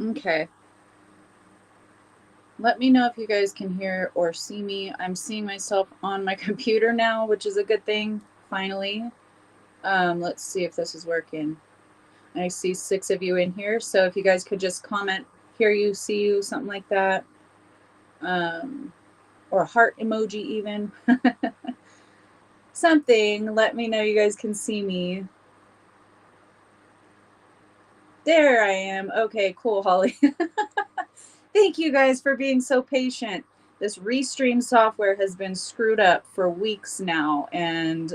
Okay. Let me know if you guys can hear or see me. I'm seeing myself on my computer now, which is a good thing, finally. Let's see if this is working. I see 6 of you in here, so if you guys could just comment, hear you, see you, something like that. Or a heart emoji even. Something, let me know you guys can see me. There I am. Okay, cool, Holly. Thank you guys for being so patient. This Restream software has been screwed up for weeks now, and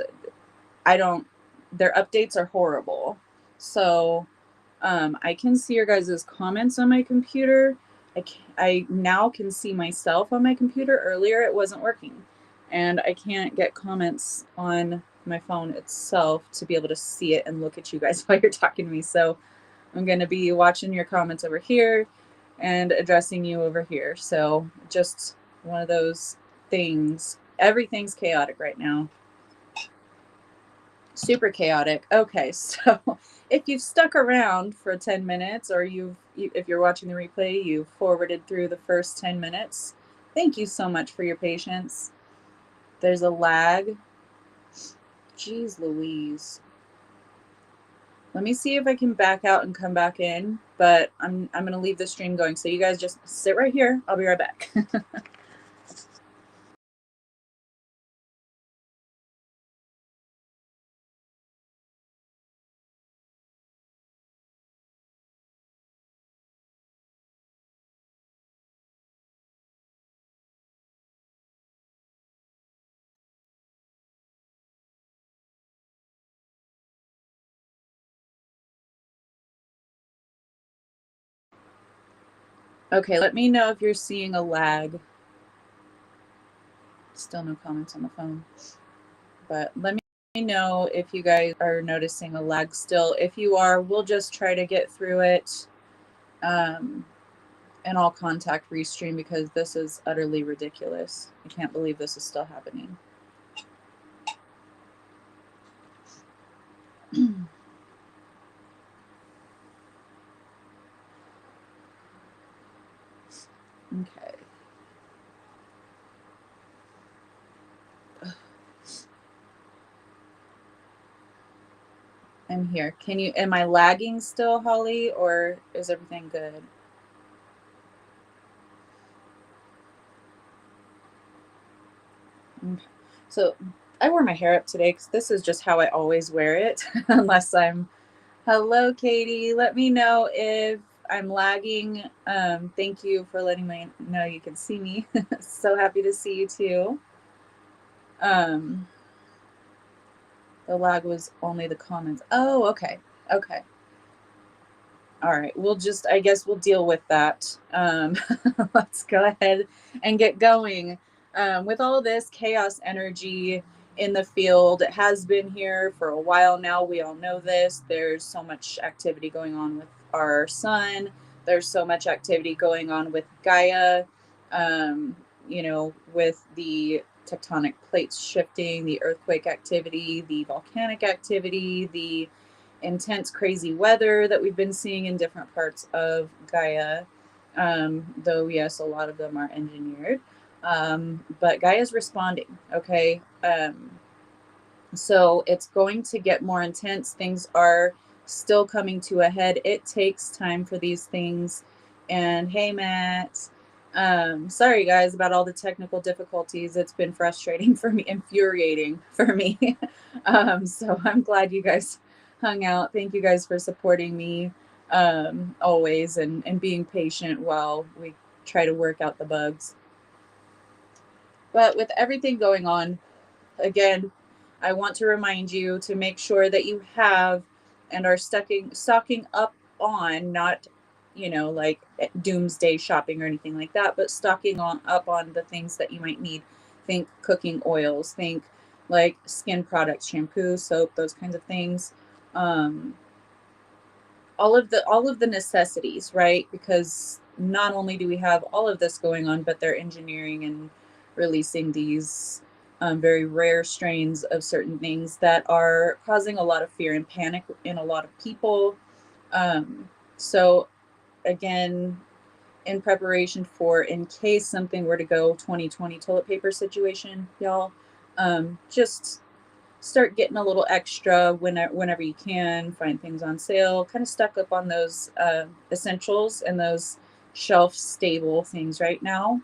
I don't, their updates are horrible. So I can see your guys' comments on my computer. I now can see myself on my computer. Earlier it wasn't working. And I can't get comments on my phone itself to be able to see it and look at you guys while you're talking to me. So I'm going to be watching your comments over here and addressing you over here. So just one of those things. Everything's chaotic right now. Super chaotic. Okay, so if you've stuck around for 10 minutes or if you're watching the replay, you forwarded through the first 10 minutes. Thank you so much for your patience. There's a lag. Jeez Louise. Let me see if I can back out and come back in, but I'm going to leave the stream going. So you guys just sit right here. I'll be right back. Okay, let me know if you're seeing a lag. Still no comments on the phone. But let me know if you guys are noticing a lag still. If you are, we'll just try to get through it. Um, and I'll contact Restream because this is utterly ridiculous. I can't believe this is still happening. Okay. I'm here. Am I lagging still, Holly, or is everything good? Okay. So I wore my hair up today because this is just how I always wear it, unless I'm. Hello, Katie. Let me know if I'm lagging. Thank you for letting me know you can see me. So happy to see you too. Um, the lag was only the comments. Oh, okay. Okay. All right. I guess we'll deal with that. Let's go ahead and get going. With all this chaos energy in the field, it has been here for a while now. We all know this. There's so much activity going on with our sun. There's so much activity going on with Gaia, with the tectonic plates shifting, the earthquake activity, the volcanic activity, the intense, crazy weather that we've been seeing in different parts of Gaia. Though, yes, a lot of them are engineered. But Gaia's responding, okay? So it's going to get more intense. Things are still coming to a head. It takes time for these things. And hey, Matt. Sorry, guys, about all the technical difficulties. It's been frustrating for me, infuriating for me. So I'm glad you guys hung out. Thank you guys for supporting me always and being patient while we try to work out the bugs. But with everything going on, again, I want to remind you to make sure that you have and are stocking up on, not, like doomsday shopping or anything like that, but up on the things that you might need. Think cooking oils, think like skin products, shampoo, soap, those kinds of things. Um, all of the necessities, right? Because not only do we have all of this going on, but they're engineering and releasing these very rare strains of certain things that are causing a lot of fear and panic in a lot of people. So again, in preparation for in case something were to go 2020 toilet paper situation, y'all. Just start getting a little extra whenever you can. Find things on sale. Kind of stuck up on those essentials and those shelf stable things right now,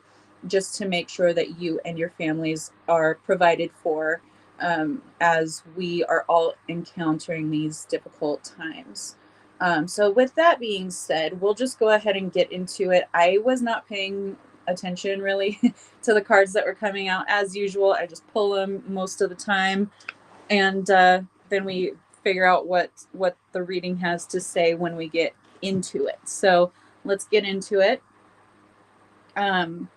just to make sure that you and your families are provided for as we are all encountering these difficult times. So with that being said, we'll just go ahead and get into it. I was not paying attention really to the cards that were coming out as usual. I just pull them most of the time, and then we figure out what the reading has to say when we get into it. So let's get into it. Bottom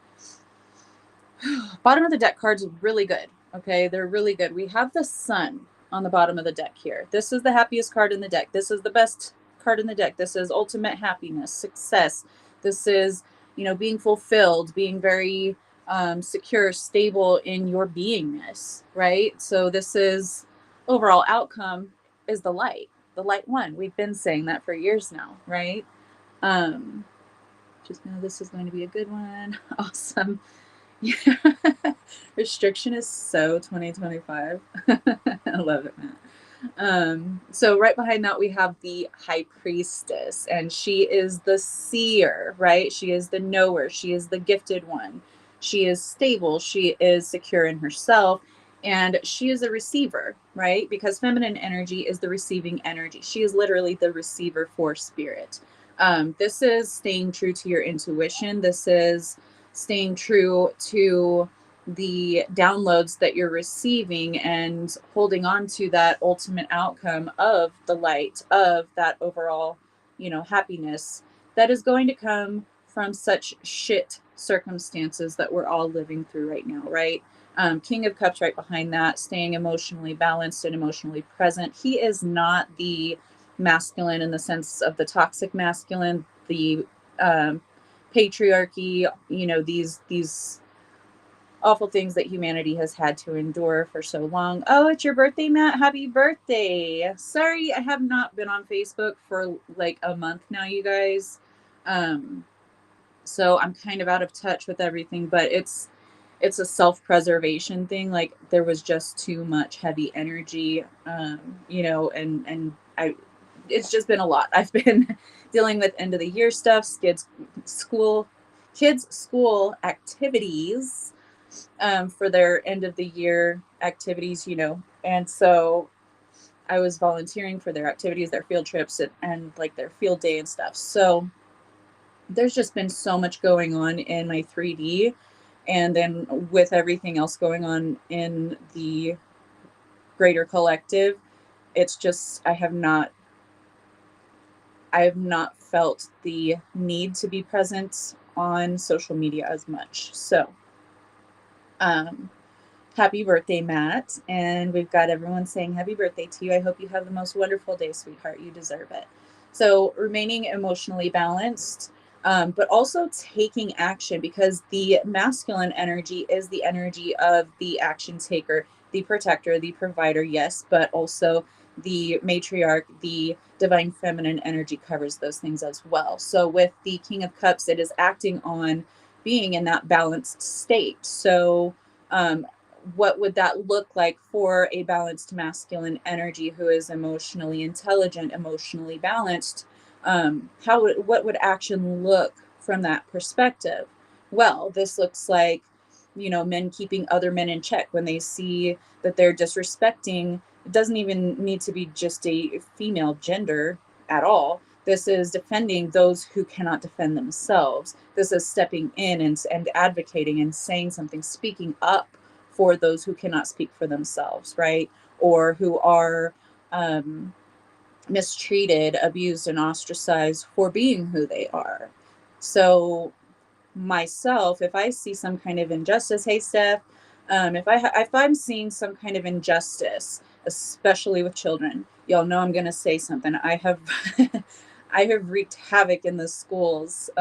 of the deck cards are really good. Okay, they're really good. We have the Sun on the bottom of the deck here. This is the happiest card in the deck. This is the best card in the deck. This is ultimate happiness, success. This is, being fulfilled, being very secure, stable in your beingness, right? So this is overall outcome is the light one. We've been saying that for years now, right? Just know this is going to be a good one. Awesome. Yeah. Restriction is so 2025. I love it, Matt. So right behind that, we have the High Priestess, and she is the seer, right? She is the knower. She is the gifted one. She is stable. She is secure in herself, and she is a receiver, right? Because feminine energy is the receiving energy. She is literally the receiver for spirit. This is staying true to your intuition. This is staying true to the downloads that you're receiving and holding on to that ultimate outcome of the light, of that overall, happiness that is going to come from such shit circumstances that we're all living through right now, right? King of Cups right behind that, staying emotionally balanced and emotionally present. He is not the masculine in the sense of the toxic masculine, the patriarchy, these awful things that humanity has had to endure for so long. Oh, it's your birthday, Matt. Happy birthday. Sorry, I have not been on Facebook for like a month now, you guys. So I'm kind of out of touch with everything, but it's a self-preservation thing. Like there was just too much heavy energy, and it's just been a lot. I've been dealing with end of the year stuff, kids school activities, for their end of the year activities, and so I was volunteering for their activities, their field trips, and like their field day and stuff. So there's just been so much going on in my 3D, and then with everything else going on in the greater collective, it's just I have not felt the need to be present on social media as much. So happy birthday, Matt. And we've got everyone saying happy birthday to you. I hope you have the most wonderful day, sweetheart. You deserve it. So remaining emotionally balanced, but also taking action, because the masculine energy is the energy of the action taker, the protector, the provider, yes, but also the matriarch, the divine feminine energy covers those things as well. So with the King of Cups, it is acting on being in that balanced state. So what would that look like for a balanced masculine energy who is emotionally intelligent, emotionally balanced? What would action look from that perspective? Well, this looks like, men keeping other men in check when they see that they're disrespecting. It doesn't even need to be just a female gender at all. This is defending those who cannot defend themselves. This is stepping in and advocating and saying something, speaking up for those who cannot speak for themselves, right? Or who are mistreated, abused, and ostracized for being who they are. So myself, if I see some kind of injustice, hey Steph, if I'm seeing some kind of injustice, especially with children, y'all know I'm gonna say something. I have I have wreaked havoc in the schools,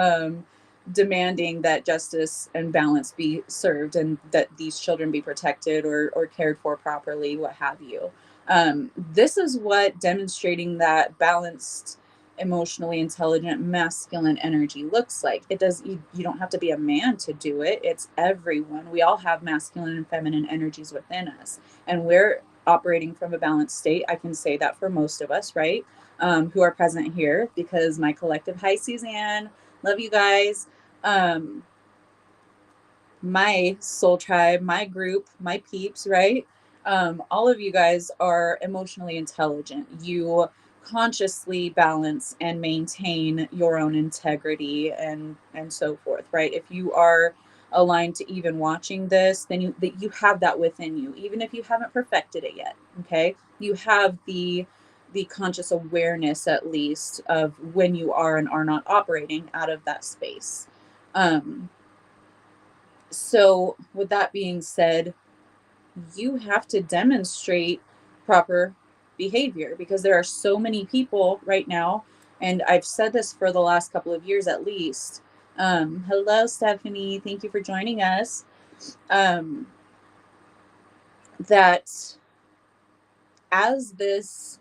demanding that justice and balance be served and that these children be protected or cared for properly, what have you. This is what demonstrating that balanced emotionally intelligent masculine energy looks like. It does, you don't have to be a man to do it. It's everyone. We all have masculine and feminine energies within us, and we're operating from a balanced state. I can say that for most of us, right? Who are present here, because my collective, hi Suzanne, love you guys. My soul tribe, my group, my peeps, right? All of you guys are emotionally intelligent. You consciously balance and maintain your own integrity and so forth, right? If you are aligned to even watching this, then you have that within you, even if you haven't perfected it yet. Okay, you have the conscious awareness, at least, of when you are and are not operating out of that space. Um, so, with that being said, you have to demonstrate proper behavior, because there are so many people right now, and I've said this for the last couple of years at least. Hello, Stephanie. Thank you for joining us. Um, that as this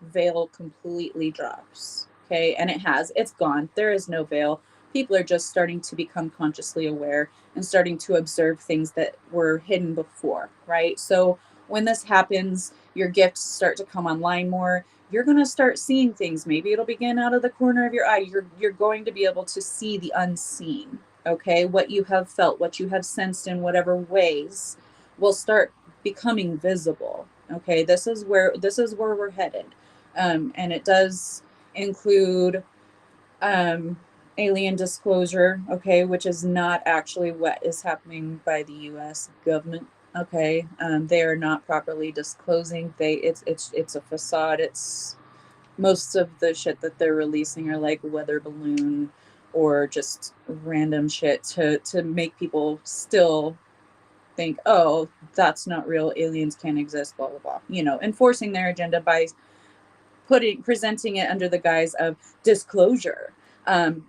veil completely drops, okay, and it's gone, there is no veil. People are just starting to become consciously aware and starting to observe things that were hidden before, right? So when this happens, your gifts start to come online more. You're going to start seeing things. Maybe it'll begin out of the corner of your eye. You're going to be able to see the unseen, okay? What you have felt, what you have sensed in whatever ways will start becoming visible. Okay, this is where we're headed. And it does include um, alien disclosure, okay, which is not actually what is happening by the U.S. government. Okay, they are not properly disclosing. It's a facade. It's most of the shit that they're releasing are like weather balloon or just random shit to make people still think, oh, that's not real. Aliens can't exist. Blah blah blah. Enforcing their agenda by presenting it under the guise of disclosure.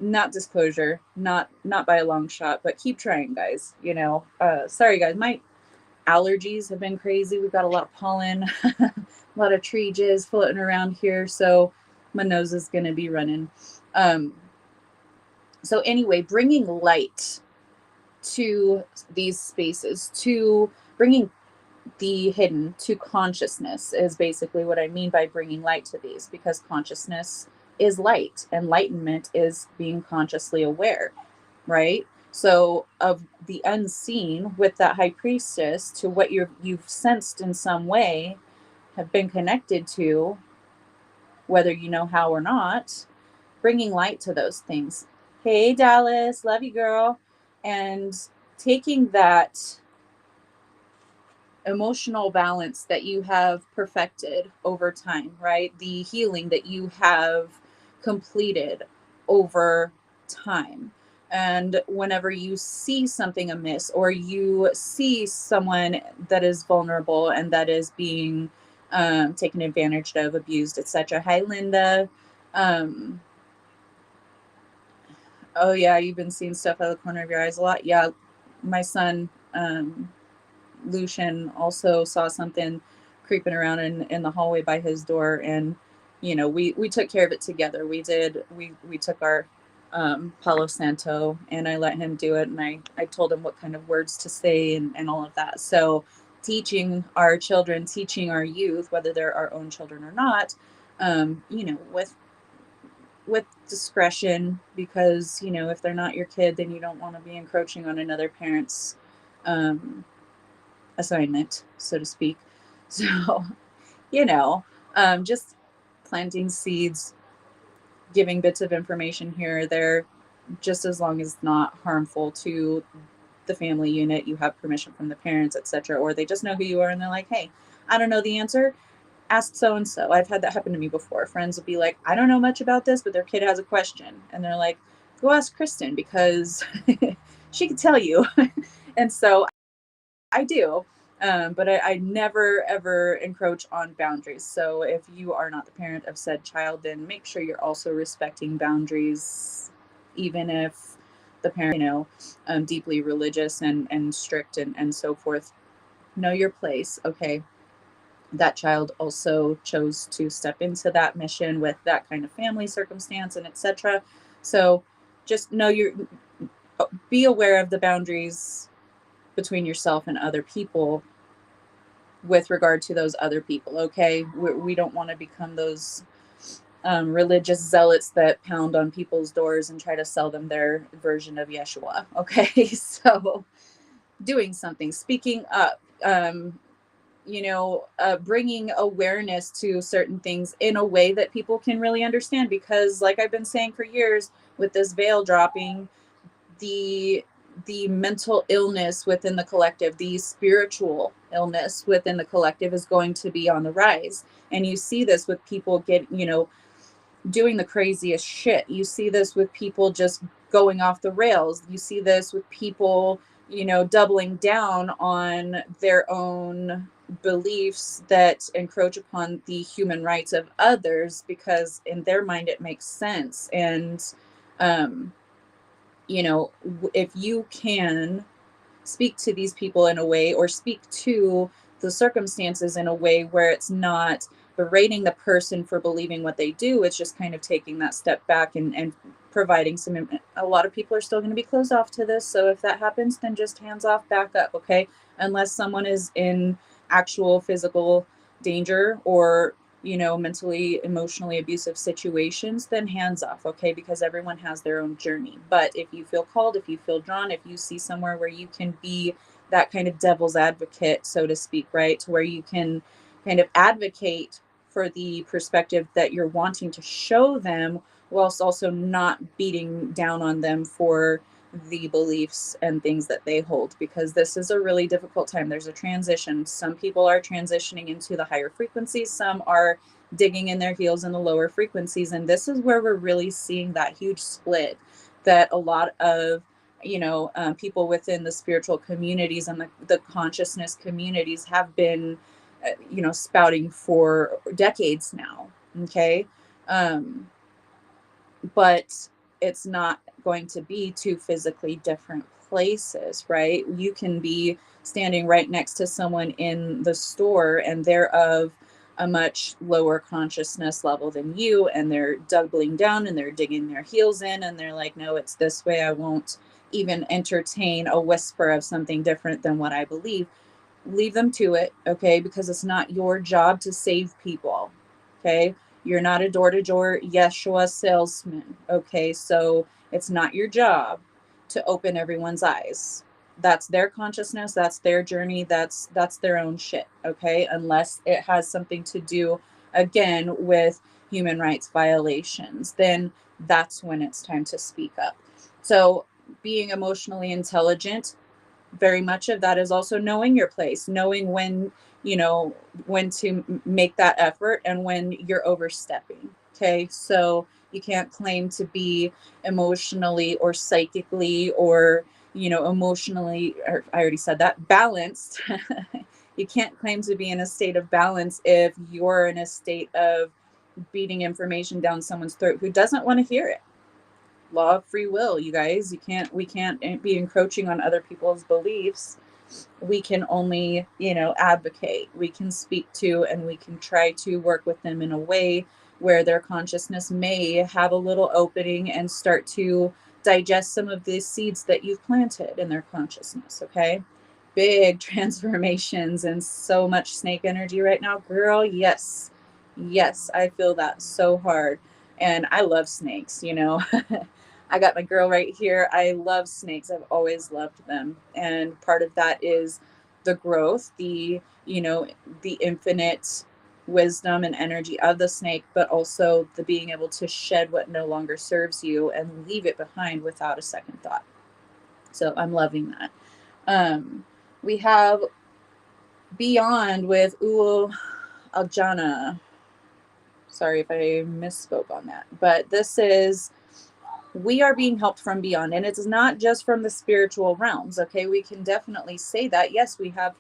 Not disclosure, not by a long shot, but keep trying, guys. Sorry guys, my allergies have been crazy. We've got a lot of pollen, a lot of tree jizz floating around here, so my nose is going to be running. So anyway, bringing light to these spaces, to bringing the hidden to consciousness, is basically what I mean by bringing light to these, because consciousness is light. Enlightenment is being consciously aware, right? So of the unseen with that high priestess to what you've sensed in some way, have been connected to, whether you know how or not, bringing light to those things. Hey Dallas, love you girl. And taking that emotional balance that you have perfected over time, right? The healing that you have completed over time. And whenever you see something amiss, or you see someone that is vulnerable and that is being taken advantage of, abused, etc. Hi, Linda. Um, oh, yeah, you've been seeing stuff out of the corner of your eyes a lot. Yeah, my son, Lucian, also saw something creeping around in the hallway by his door, and we took care of it together. We took our Palo Santo, and I let him do it, and I told him what kind of words to say and all of that. So teaching our children, teaching our youth, whether they're our own children or not, with discretion, because if they're not your kid, then you don't want to be encroaching on another parent's um, assignment, so to speak. So, you know, just planting seeds, giving bits of information here or there, just as long as it's not harmful to the family unit, you have permission from the parents, etc., or they just know who you are and they're like, hey, I don't know the answer. Ask so and so. I've had that happen to me before. Friends will be like, I don't know much about this, but their kid has a question. And they're like, go ask Kristen, because she can tell you. And so I do. But I never ever encroach on boundaries. So if you are not the parent of said child, then make sure you're also respecting boundaries, even if the parent, deeply religious and strict and so forth. Know your place. Okay. that child also chose to step into that mission with that kind of family circumstance and etc. So just know be aware of the boundaries between yourself and other people with regard to those other people. Okay, we don't want to become those religious zealots that pound on people's doors and try to sell them their version of Yeshua. Okay, so doing something, speaking up, bringing awareness to certain things in a way that people can really understand. Because, like I've been saying for years, with this veil dropping, the mental illness within the collective, the spiritual illness within the collective is going to be on the rise. And you see this with people doing the craziest shit. You see this with people just going off the rails. You see this with people, doubling down on their own beliefs that encroach upon the human rights of others, because in their mind it makes sense. And if you can speak to these people in a way, or speak to the circumstances in a way where it's not berating the person for believing what they do, it's just kind of taking that step back and providing a lot of people are still going to be closed off to this. So if that happens, then just hands off, back up. Okay. Unless someone is in actual physical danger, or mentally, emotionally abusive situations, then hands off. Okay. Because everyone has their own journey. But if you feel called, if you feel drawn, if you see somewhere where you can be that kind of devil's advocate, so to speak, right, to where you can kind of advocate for the perspective that you're wanting to show them, whilst also not beating down on them for the beliefs and things that they hold. Because this is a really difficult time. There's a transition. Some people are transitioning into the higher frequencies, some are digging in their heels in the lower frequencies. And this is where we're really seeing that huge split that a lot of people within the spiritual communities and the consciousness communities have been spouting for decades now. Okay. But it's not going to be two physically different places, right? You can be standing right next to someone in the store and they're of a much lower consciousness level than you, and they're doubling down and they're digging their heels in and they're like, no, it's this way. I won't even entertain a whisper of something different than what I believe. Leave them to it, okay? Because it's not your job to save people, okay? You're not a door-to-door Yeshua salesman, okay? So it's not your job to open everyone's eyes. That's their consciousness, that's their journey, that's their own shit, okay? Unless it has something to do, again, with human rights violations, then that's when it's time to speak up. So being emotionally intelligent, very much of that is also knowing your place, knowing when to make that effort and when you're overstepping. Okay. So you can't claim to be emotionally or psychically or, emotionally, or I already said that, balanced. You can't claim to be in a state of balance if you're in a state of beating information down someone's throat who doesn't want to hear it. Law of free will, you guys. We can't be encroaching on other people's beliefs. We can only, advocate. We can speak to and we can try to work with them in a way where their consciousness may have a little opening and start to digest some of the seeds that you've planted in their consciousness. Okay. Big transformations and so much snake energy right now, girl. Yes. Yes, I feel that so hard. And I love snakes. I got my girl right here. I love snakes. I've always loved them. And part of that is the growth, the infinite wisdom and energy of the snake, but also the being able to shed what no longer serves you and leave it behind without a second thought. So I'm loving that. We have Beyond with Aljana. Sorry if I misspoke on that, but this is, we are being helped from beyond, and it's not just from the spiritual realms. Okay, we can definitely say that yes, we have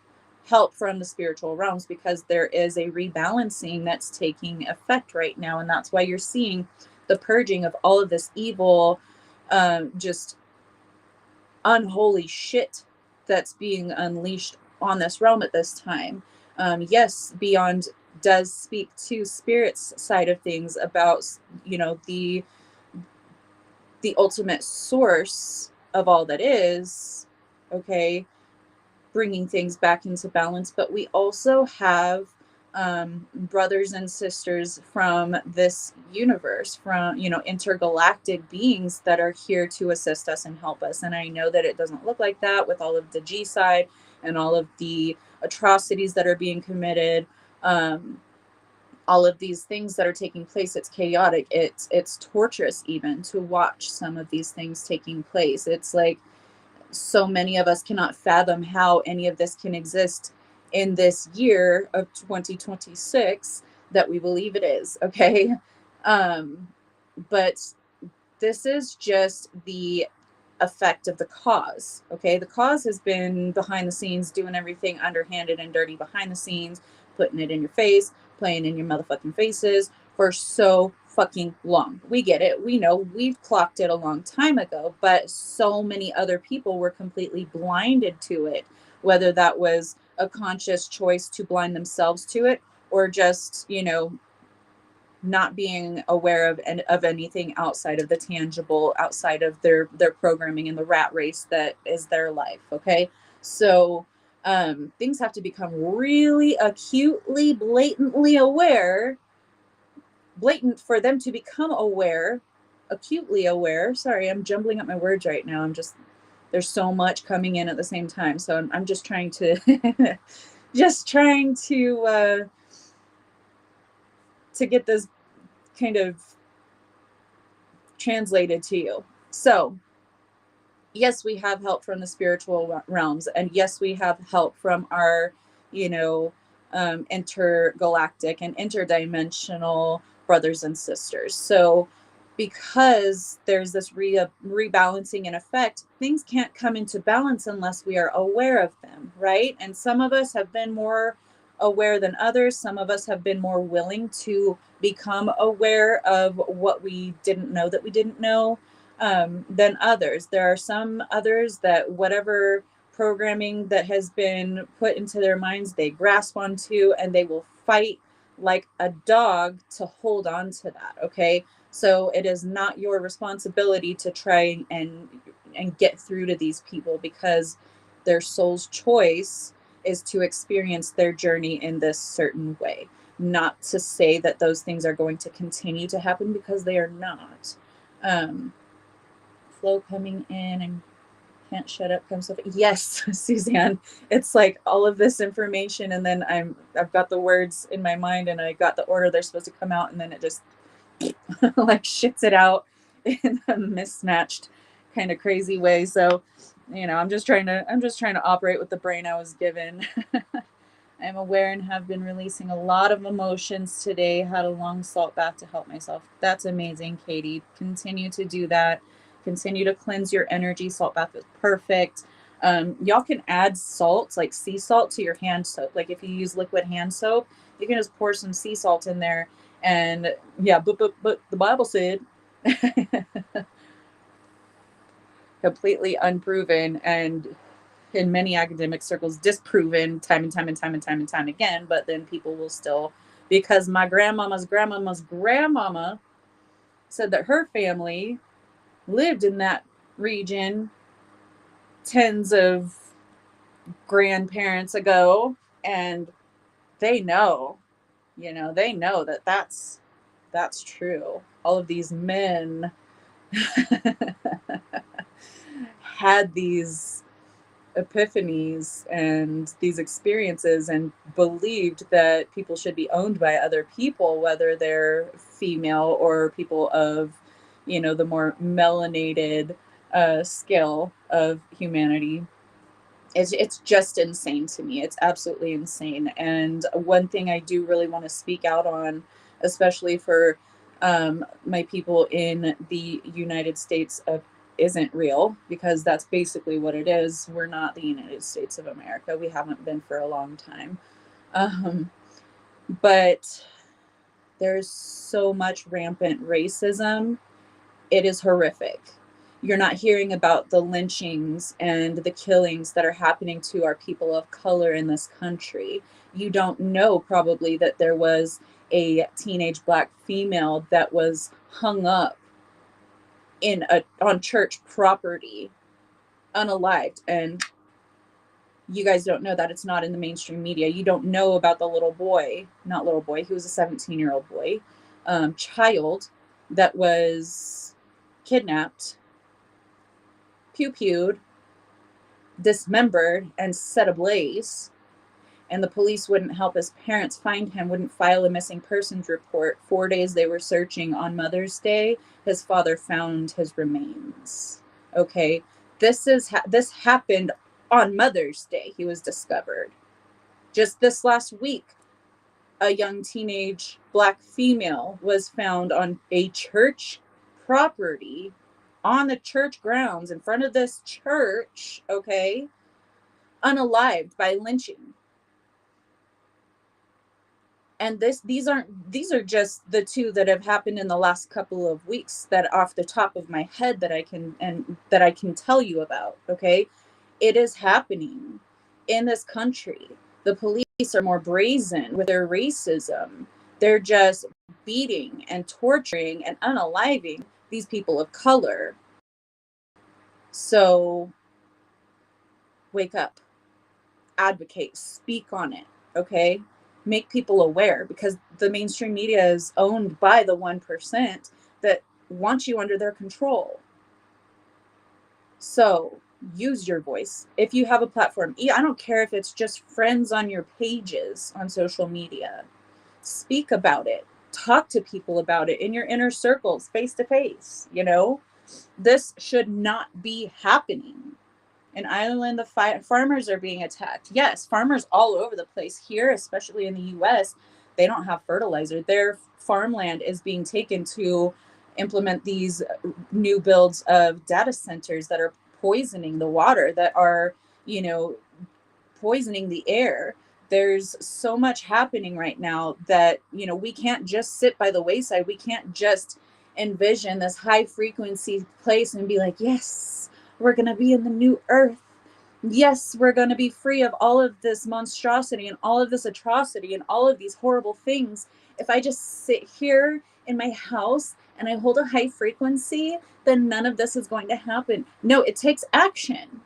help from the spiritual realms, because there is a rebalancing that's taking effect right now, and that's why you're seeing the purging of all of this evil, just unholy shit that's being unleashed on this realm at this time. Yes, Beyond does speak to spirit's side of things about, you know, the ultimate source of all that is, okay, bringing things back into balance. But we also have brothers and sisters from this universe, from, you know, intergalactic beings that are here to assist us and help us. And I know that it doesn't look like that with all of the G side and all of the atrocities that are being committed. Um, all of these things that are taking place, it's chaotic, it's torturous even to watch some of these things taking place. It's like so many of us cannot fathom how any of this can exist in this year of 2026 that we believe it is, okay. um but this is just the effect of the cause. Okay. The cause has been behind the scenes doing everything underhanded and dirty behind the scenes, putting it in your face, playing in your motherfucking faces for so fucking long. We get it. We know we've clocked it a long time ago, but so many other people were completely blinded to it, whether that was a conscious choice to blind themselves to it or just, you know, not being aware of anything outside of the tangible, outside of their programming and the rat race that is their life. Okay. So things have to become really acutely, blatantly aware, blatant for them to become aware, acutely aware. Sorry, I'm jumbling up my words right now. I'm just, there's so much coming in at the same time. So I'm just trying to, just trying to get this kind of translated to you. So, yes, we have help from the spiritual realms, and yes, we have help from our, you know, intergalactic and interdimensional brothers and sisters. So, because there's this rebalancing in effect, things can't come into balance unless we are aware of them, right? And some of us have been more aware than others. Some of us have been more willing to become aware of what we didn't know that we didn't know than others. There are some others that whatever programming that has been put into their minds, they grasp onto and they will fight like a dog to hold on to that. Okay. So it is not your responsibility to try and get through to these people because their soul's choice is to experience their journey in this certain way. Not to say that those things are going to continue to happen because they are not. Um, Flow coming in and can't shut up comes up. Yes, Suzanne. It's like all of this information and then I've got the words in my mind and I got the order they're supposed to come out and then it just like shits it out in a mismatched kind of crazy way. So, you know, I'm just trying to operate with the brain I was given. I'm aware and have been releasing a lot of emotions today. Had a long salt bath to help myself. That's amazing, Katie. Continue to do that. Continue to cleanse your energy. Salt bath is perfect. Y'all can add salt, like sea salt, to your hand soap. Like if you use liquid hand soap, you can just pour some sea salt in there. And yeah, but the Bible said completely unproven and in many academic circles disproven time and time and time and time and time again, but then people will still, because my grandmama's grandmama's grandmama said that her family lived in that region tens of grandparents ago and they know, you know, they know that that's true. All of these men had these epiphanies and these experiences and believed that people should be owned by other people, whether they're female or people of, you know, the more melanated scale of humanity. It's just insane to me. It's absolutely insane. And one thing I do really want to speak out on, especially for my people in the United States of isn't real, because that's basically what it is. We're not the United States of America. We haven't been for a long time. Um, but there's so much rampant racism. It is horrific. You're not hearing about the lynchings and the killings that are happening to our people of color in this country. You don't know probably that there was a teenage Black female that was hung up on church property, unalived, and you guys don't know that. It's not in the mainstream media. You don't know about the little boy, not little boy, he was a 17-year-old boy, child that was kidnapped, pew-pewed, dismembered, and set ablaze. And the police wouldn't help his parents find him, wouldn't file a missing persons report. 4 days they were searching. On Mother's Day, his father found his remains. Okay, this happened on Mother's Day. He was discovered. Just this last week, a young teenage Black female was found on a church property, on the church grounds in front of this church, okay, unalived by lynching. And these are just the two that have happened in the last couple of weeks, that off the top of my head that I can tell you about. Okay, it is happening in this country. The police are more brazen with their racism. They're just beating and torturing and unaliving these people of color. So wake up, advocate, speak on it. Okay, make people aware, because the mainstream media is owned by the 1% that want you under their control. So use your voice. If you have a platform, I don't care if it's just friends on your pages on social media, speak about it, talk to people about it in your inner circles, face to face. This should not be happening. In Ireland, the farmers are being attacked. Yes, farmers all over the place here, especially in the US, they don't have fertilizer. Their farmland is being taken to implement these new builds of data centers that are poisoning the water, that are, poisoning the air. There's so much happening right now that, we can't just sit by the wayside. We can't just envision this high frequency place and be like, yes, we're going to be in the new earth. Yes, we're going to be free of all of this monstrosity and all of this atrocity and all of these horrible things. If I just sit here in my house and I hold a high frequency, then none of this is going to happen. No, it takes action.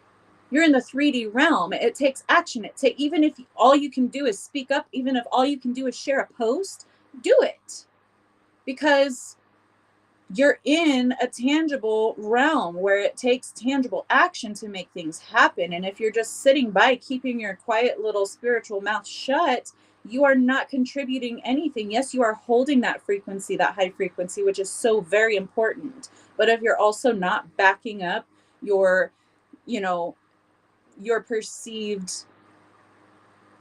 You're in the 3D realm. It takes action. Even if all you can do is speak up, even if all you can do is share a post, do it. Because you're in a tangible realm where it takes tangible action to make things happen. And if you're just sitting by keeping your quiet little spiritual mouth shut, you are not contributing anything. Yes, you are holding that frequency, that high frequency, which is so very important. But if you're also not backing up your perceived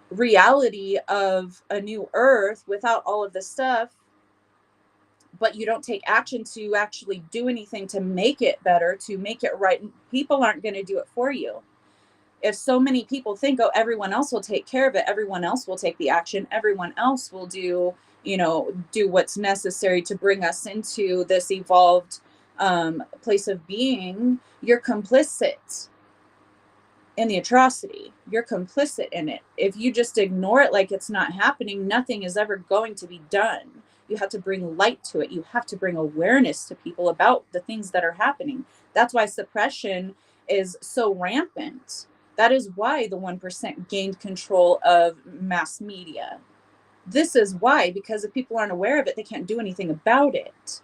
reality of a new earth without all of this stuff, but you don't take action to actually do anything to make it better, to make it right, people aren't going to do it for you. If so many people think, oh, everyone else will take care of it, everyone else will take the action, everyone else will do what's necessary to bring us into this evolved place of being, you're complicit in the atrocity. You're complicit in it. If you just ignore it like it's not happening, nothing is ever going to be done. You have to bring light to it. You have to bring awareness to people about the things that are happening. That's why suppression is so rampant. That is why the 1% gained control of mass media. This is why, because if people aren't aware of it, they can't do anything about it.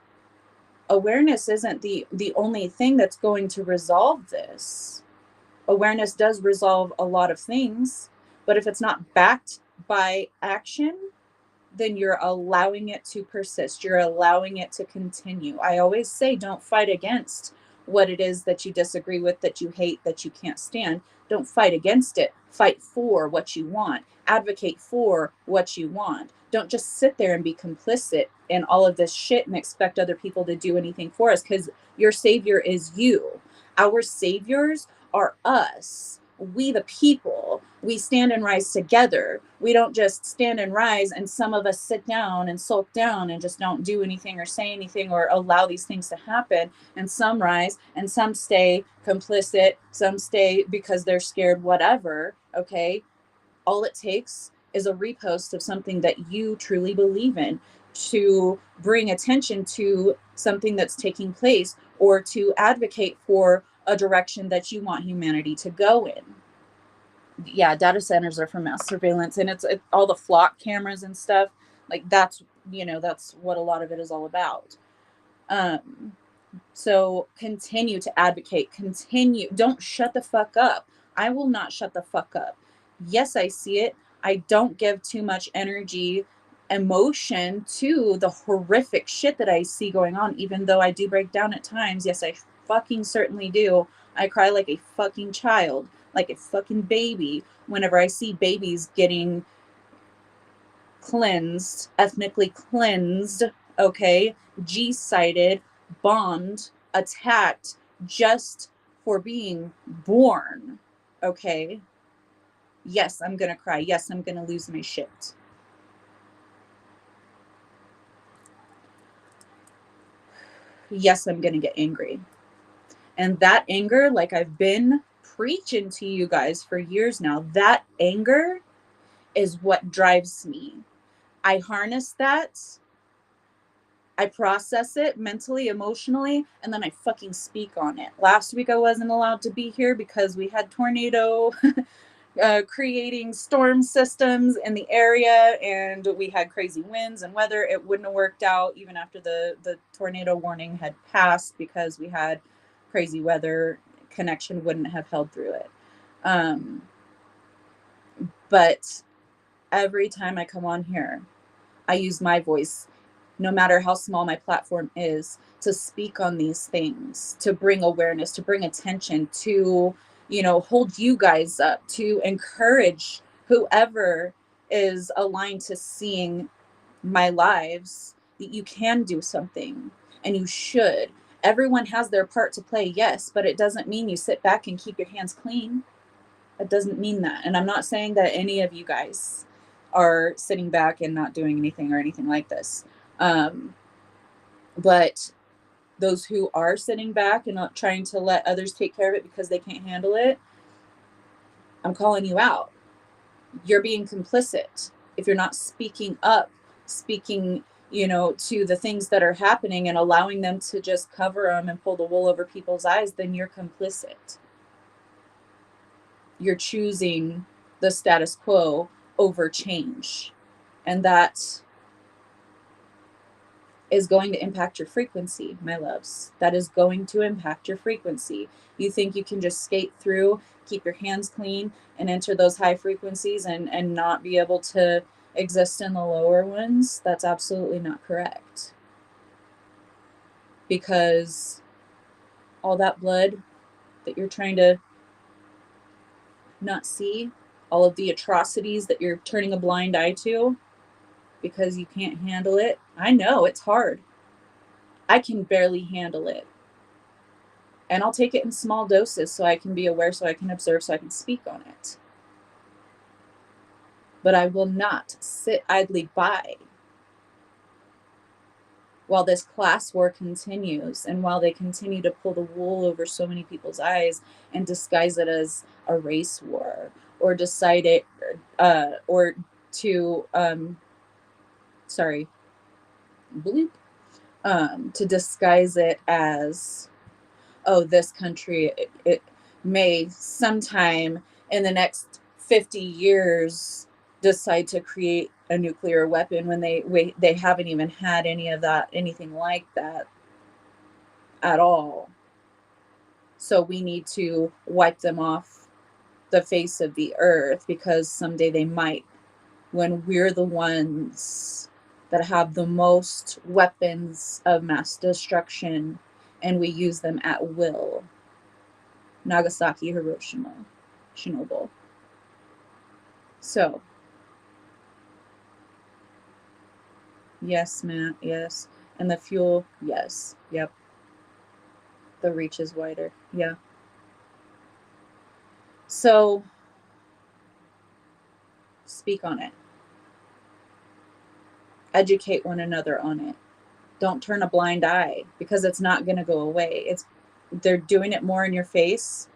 Awareness isn't the only thing that's going to resolve this. Awareness does resolve a lot of things, but if it's not backed by action, then you're allowing it to persist. You're allowing it to continue. I always say, don't fight against what it is that you disagree with, that you hate, that you can't stand. Don't fight against it. Fight for what you want. Advocate for what you want. Don't just sit there and be complicit in all of this shit and expect other people to do anything for us, because your savior is you. Our saviors are us. we the people, we stand and rise together. We don't just stand and rise and some of us sit down and sulk down and just don't do anything or say anything or allow these things to happen. And some rise and some stay complicit, some stay because they're scared, whatever. Okay. All it takes is a repost of something that you truly believe in to bring attention to something that's taking place or to advocate for a direction that you want humanity to go in. Yeah, data centers are for mass surveillance, and it's all the flock cameras and stuff. Like that's, that's what a lot of it is all about. Um, so continue to advocate, continue. Don't shut the fuck up. I will not shut the fuck up. Yes, I see it. I don't give too much energy, emotion to the horrific shit that I see going on, even though I do break down at times. Yes, I fucking certainly do. I cry like a fucking child, like a fucking baby, whenever I see babies getting cleansed, ethnically cleansed, okay, G-sided, bombed, attacked just for being born, okay? Yes, I'm gonna cry. Yes, I'm gonna lose my shit. Yes, I'm gonna get angry. And that anger, like I've been preaching to you guys for years now, that anger is what drives me. I harness that, I process it mentally, emotionally, and then I fucking speak on it. Last week I wasn't allowed to be here because we had tornado creating storm systems in the area, and we had crazy winds and weather. It wouldn't have worked out even after the tornado warning had passed because we had crazy weather. Connection wouldn't have held through it. But every time I come on here, I use my voice, no matter how small my platform is, to speak on these things, to bring awareness, to bring attention, to, hold you guys up, to encourage whoever is aligned to seeing my lives that you can do something and you should. Everyone has their part to play, yes, but it doesn't mean you sit back and keep your hands clean. It doesn't mean that. And I'm not saying that any of you guys are sitting back and not doing anything or anything like this. But those who are sitting back and not trying to let others take care of it because they can't handle it, I'm calling you out. You're being complicit. If you're not speaking up, speaking, to the things that are happening and allowing them to just cover them and pull the wool over people's eyes, then you're complicit. You're choosing the status quo over change. And that is going to impact your frequency, my loves. That is going to impact your frequency. You think you can just skate through, keep your hands clean, and enter those high frequencies and not be able to exist in the lower ones? That's absolutely not correct. Because all that blood that you're trying to not see, all of the atrocities that you're turning a blind eye to because you can't handle it. I know it's hard. I can barely handle it. And I'll take it in small doses so I can be aware, so I can observe, so I can speak on it. But I will not sit idly by while this class war continues and while they continue to pull the wool over so many people's eyes and disguise it as a race war or decide it or to to disguise it as, oh, this country, it may sometime in the next 50 years decide to create a nuclear weapon when they haven't even had anything like that at all. So we need to wipe them off the face of the earth because someday they might, when we're the ones that have the most weapons of mass destruction and we use them at will. Nagasaki, Hiroshima, Chernobyl. So, yes, Matt, yes. And the fuel, yes, yep. The reach is wider, yeah. So speak on it. Educate one another on it. Don't turn a blind eye, because it's not going to go away. They're doing it more in your face.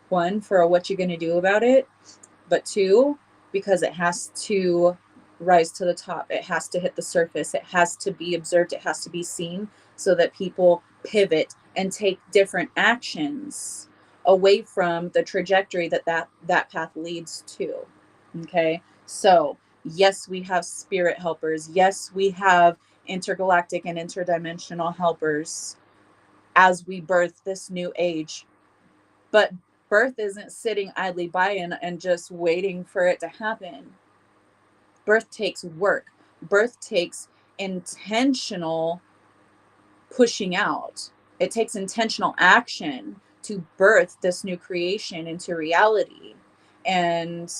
One, for what you're going to do about it, but two, because it has to rise to the top. It has to hit the surface. It has to be observed. It has to be seen, so that people pivot and take different actions away from the trajectory that path leads to. Okay. So yes, we have spirit helpers. Yes, we have intergalactic and interdimensional helpers as we birth this new age. But birth isn't sitting idly by and just waiting for it to happen. Birth takes work. Birth takes intentional pushing out. It takes intentional action to birth this new creation into reality. And,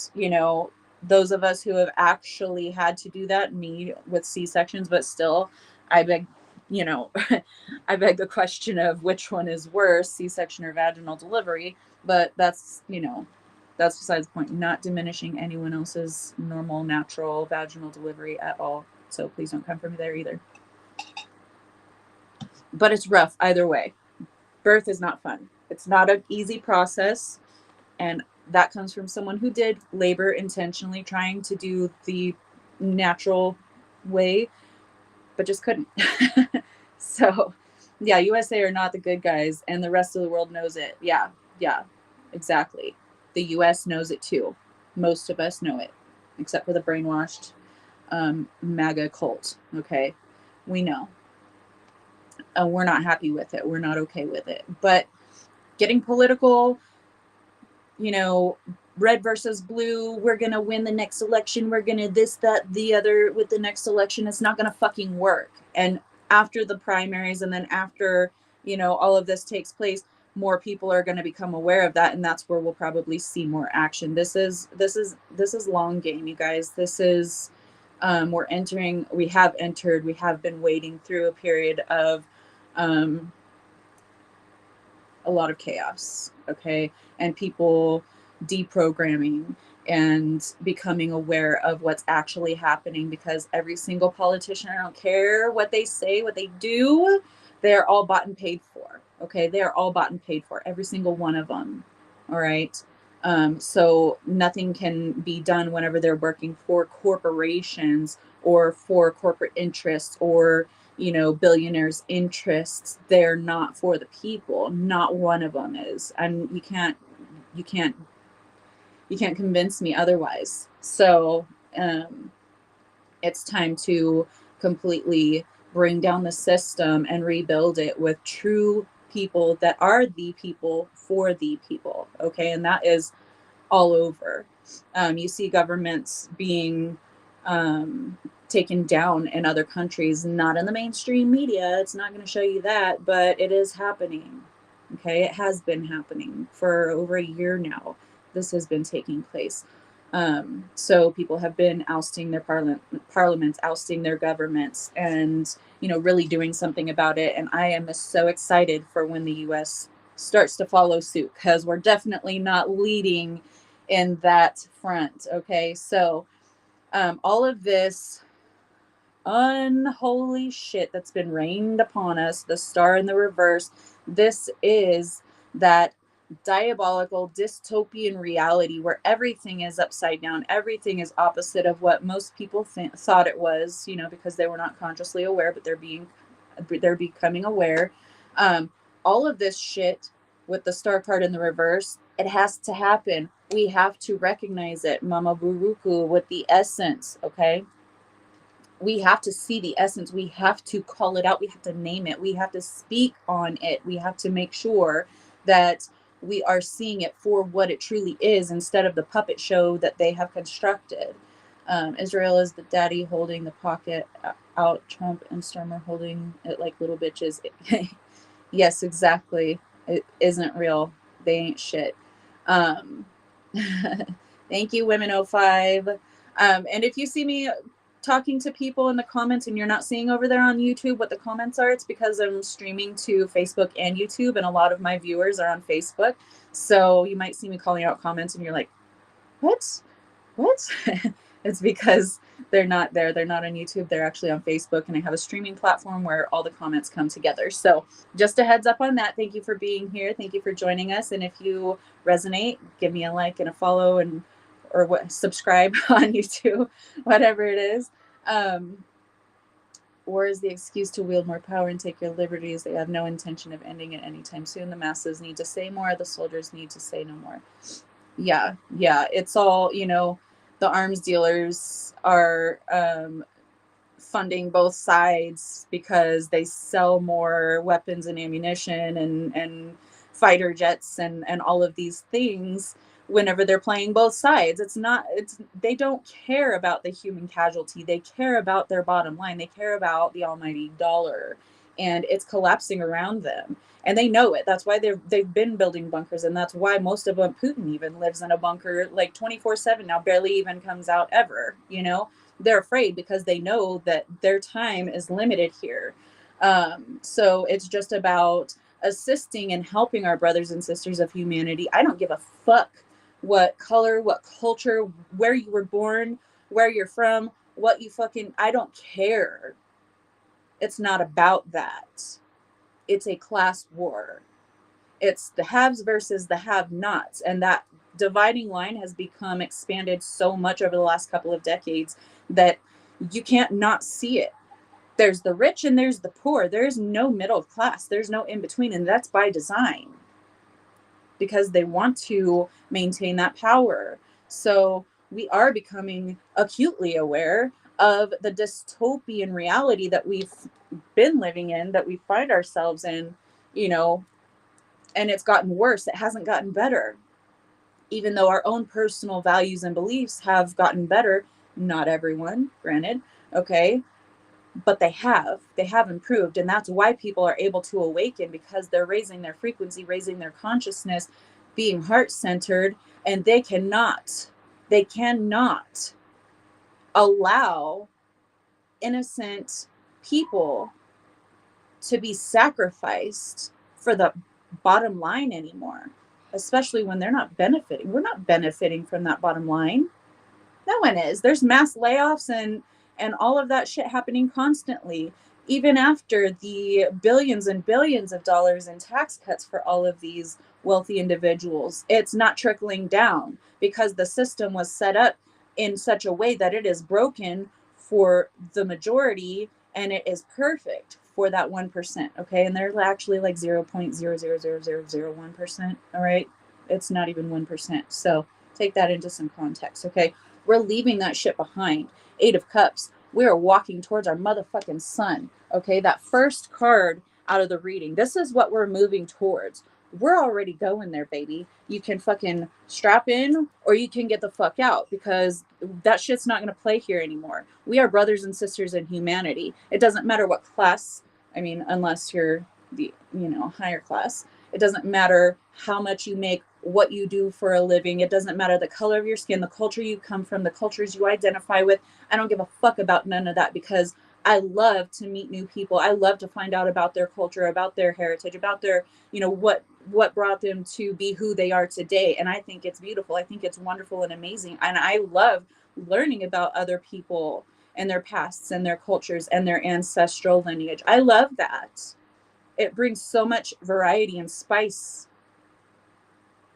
those of us who have actually had to do that, me with C-sections, but still, I beg, I beg the question of which one is worse, C-section or vaginal delivery. But that's besides the point. Not diminishing anyone else's normal, natural vaginal delivery at all. So please don't come for me there either. But it's rough either way. Birth is not fun. It's not an easy process. And that comes from someone who did labor intentionally, trying to do the natural way, but just couldn't. So, yeah, USA are not the good guys, and the rest of the world knows it. Yeah, exactly. The US knows it too. Most of us know it, except for the brainwashed MAGA cult. Okay, we know. We're not happy with it. We're not okay with it. But getting political, red versus blue, we're going to win the next election. We're going to this, that, the other with the next election. It's not going to fucking work. And after the primaries, and then after, all of this takes place, more people are going to become aware of that. And that's where we'll probably see more action. This is long game, you guys. This is, we have been wading through a period of, a lot of chaos, okay, and people deprogramming and becoming aware of what's actually happening, because every single politician, I don't care what they say, what they do, they're all bought and paid for. Okay, they're all bought and paid for, every single one of them. All right. So nothing can be done whenever they're working for corporations or for corporate interests or billionaires' interests. They're not for the people. Not one of them is. And you can't convince me otherwise. So it's time to completely bring down the system and rebuild it with true people that are the people for the people. Okay. And that is all over. You see governments being taken down in other countries, not in the mainstream media. It's not going to show you that, but it is happening. Okay, it has been happening for over a year now. This has been taking place. So people have been ousting their parliaments, ousting their governments, and really doing something about it. And I am so excited for when the U.S. starts to follow suit, because we're definitely not leading in that front. Okay, so all of this unholy shit that's been rained upon us, the star in the reverse, this is that diabolical dystopian reality where everything is upside down, everything is opposite of what most people thought it was, because they were not consciously aware, but they're becoming aware. All of this shit with the star card in the reverse, it has to happen. We have to recognize it, Mama Buruku, with the essence. Okay, we have to see the essence. We have to call it out. We have to name it. We have to speak on it. We have to make sure that we are seeing it for what it truly is, instead of the puppet show that they have constructed. Israel is the daddy holding the pocket out. Trump and Starmer holding it like little bitches. Yes, exactly. It isn't real. They ain't shit. Thank you, Women 05. And if you see me talking to people in the comments and you're not seeing over there on YouTube what the comments are, it's because I'm streaming to Facebook and YouTube, and a lot of my viewers are on Facebook. So you might see me calling out comments and you're like, what? It's because they're not there. They're not on YouTube. They're actually on Facebook, and I have a streaming platform where all the comments come together. So just a heads up on that. Thank you for being here. Thank you for joining us. And if you resonate, give me a like and a follow, and or what, subscribe on YouTube, whatever it is. War is the excuse to wield more power and take your liberties. They have no intention of ending it anytime soon. The masses need to say more. The soldiers need to say no more. Yeah. It's all, the arms dealers are funding both sides because they sell more weapons and ammunition and fighter jets and all of these things whenever they're playing both sides. They don't care about the human casualty. They care about their bottom line. They care about the almighty dollar, and it's collapsing around them. And they know it. That's why they've been building bunkers, and that's why most of them, Putin even lives in a bunker like 24/7 now, barely even comes out ever. They're afraid because they know that their time is limited here. So it's just about assisting and helping our brothers and sisters of humanity. I don't give a fuck what color, what culture, where you were born, where you're from, I don't care. It's not about that. It's a class war. It's the haves versus the have-nots. And that dividing line has become expanded so much over the last couple of decades that you can't not see it. There's the rich and there's the poor. There's no middle class. There's no in between. And that's by design, because they want to maintain that power. So we are becoming acutely aware of the dystopian reality that we've been living in, that we find ourselves in, and it's gotten worse. It hasn't gotten better. Even though our own personal values and beliefs have gotten better, not everyone, granted, okay, but they have improved. And that's why people are able to awaken, because they're raising their frequency, raising their consciousness, being heart-centered, and they cannot allow innocent people to be sacrificed for the bottom line anymore, especially when they're not benefiting. We're not benefiting from that bottom line. No one is. There's mass layoffs and all of that shit happening constantly, even after the billions and billions of dollars in tax cuts for all of these wealthy individuals. It's not trickling down because the system was set up in such a way that it is broken for the majority and it is perfect for that 1%. Okay. And they're actually like 0.0000001%. All right. It's not even 1%. So take that into some context. Okay. We're leaving that shit behind. 8 of Cups. We are walking towards our motherfucking sun. Okay. That first card out of the reading. This is what we're moving towards. We're already going there, baby. You can fucking strap in or you can get the fuck out, because that shit's not going to play here anymore. We are brothers and sisters in humanity. It doesn't matter what class. I mean, unless you're the, higher class. It doesn't matter how much you make, what you do for a living. It doesn't matter the color of your skin, the culture you come from, the cultures you identify with. I don't give a fuck about none of that, because I love to meet new people. I love to find out about their culture, about their heritage, about their, what brought them to be who they are today. And I think it's beautiful. I think it's wonderful and amazing. And I love learning about other people and their pasts and their cultures and their ancestral lineage. I love that. It brings so much variety and spice,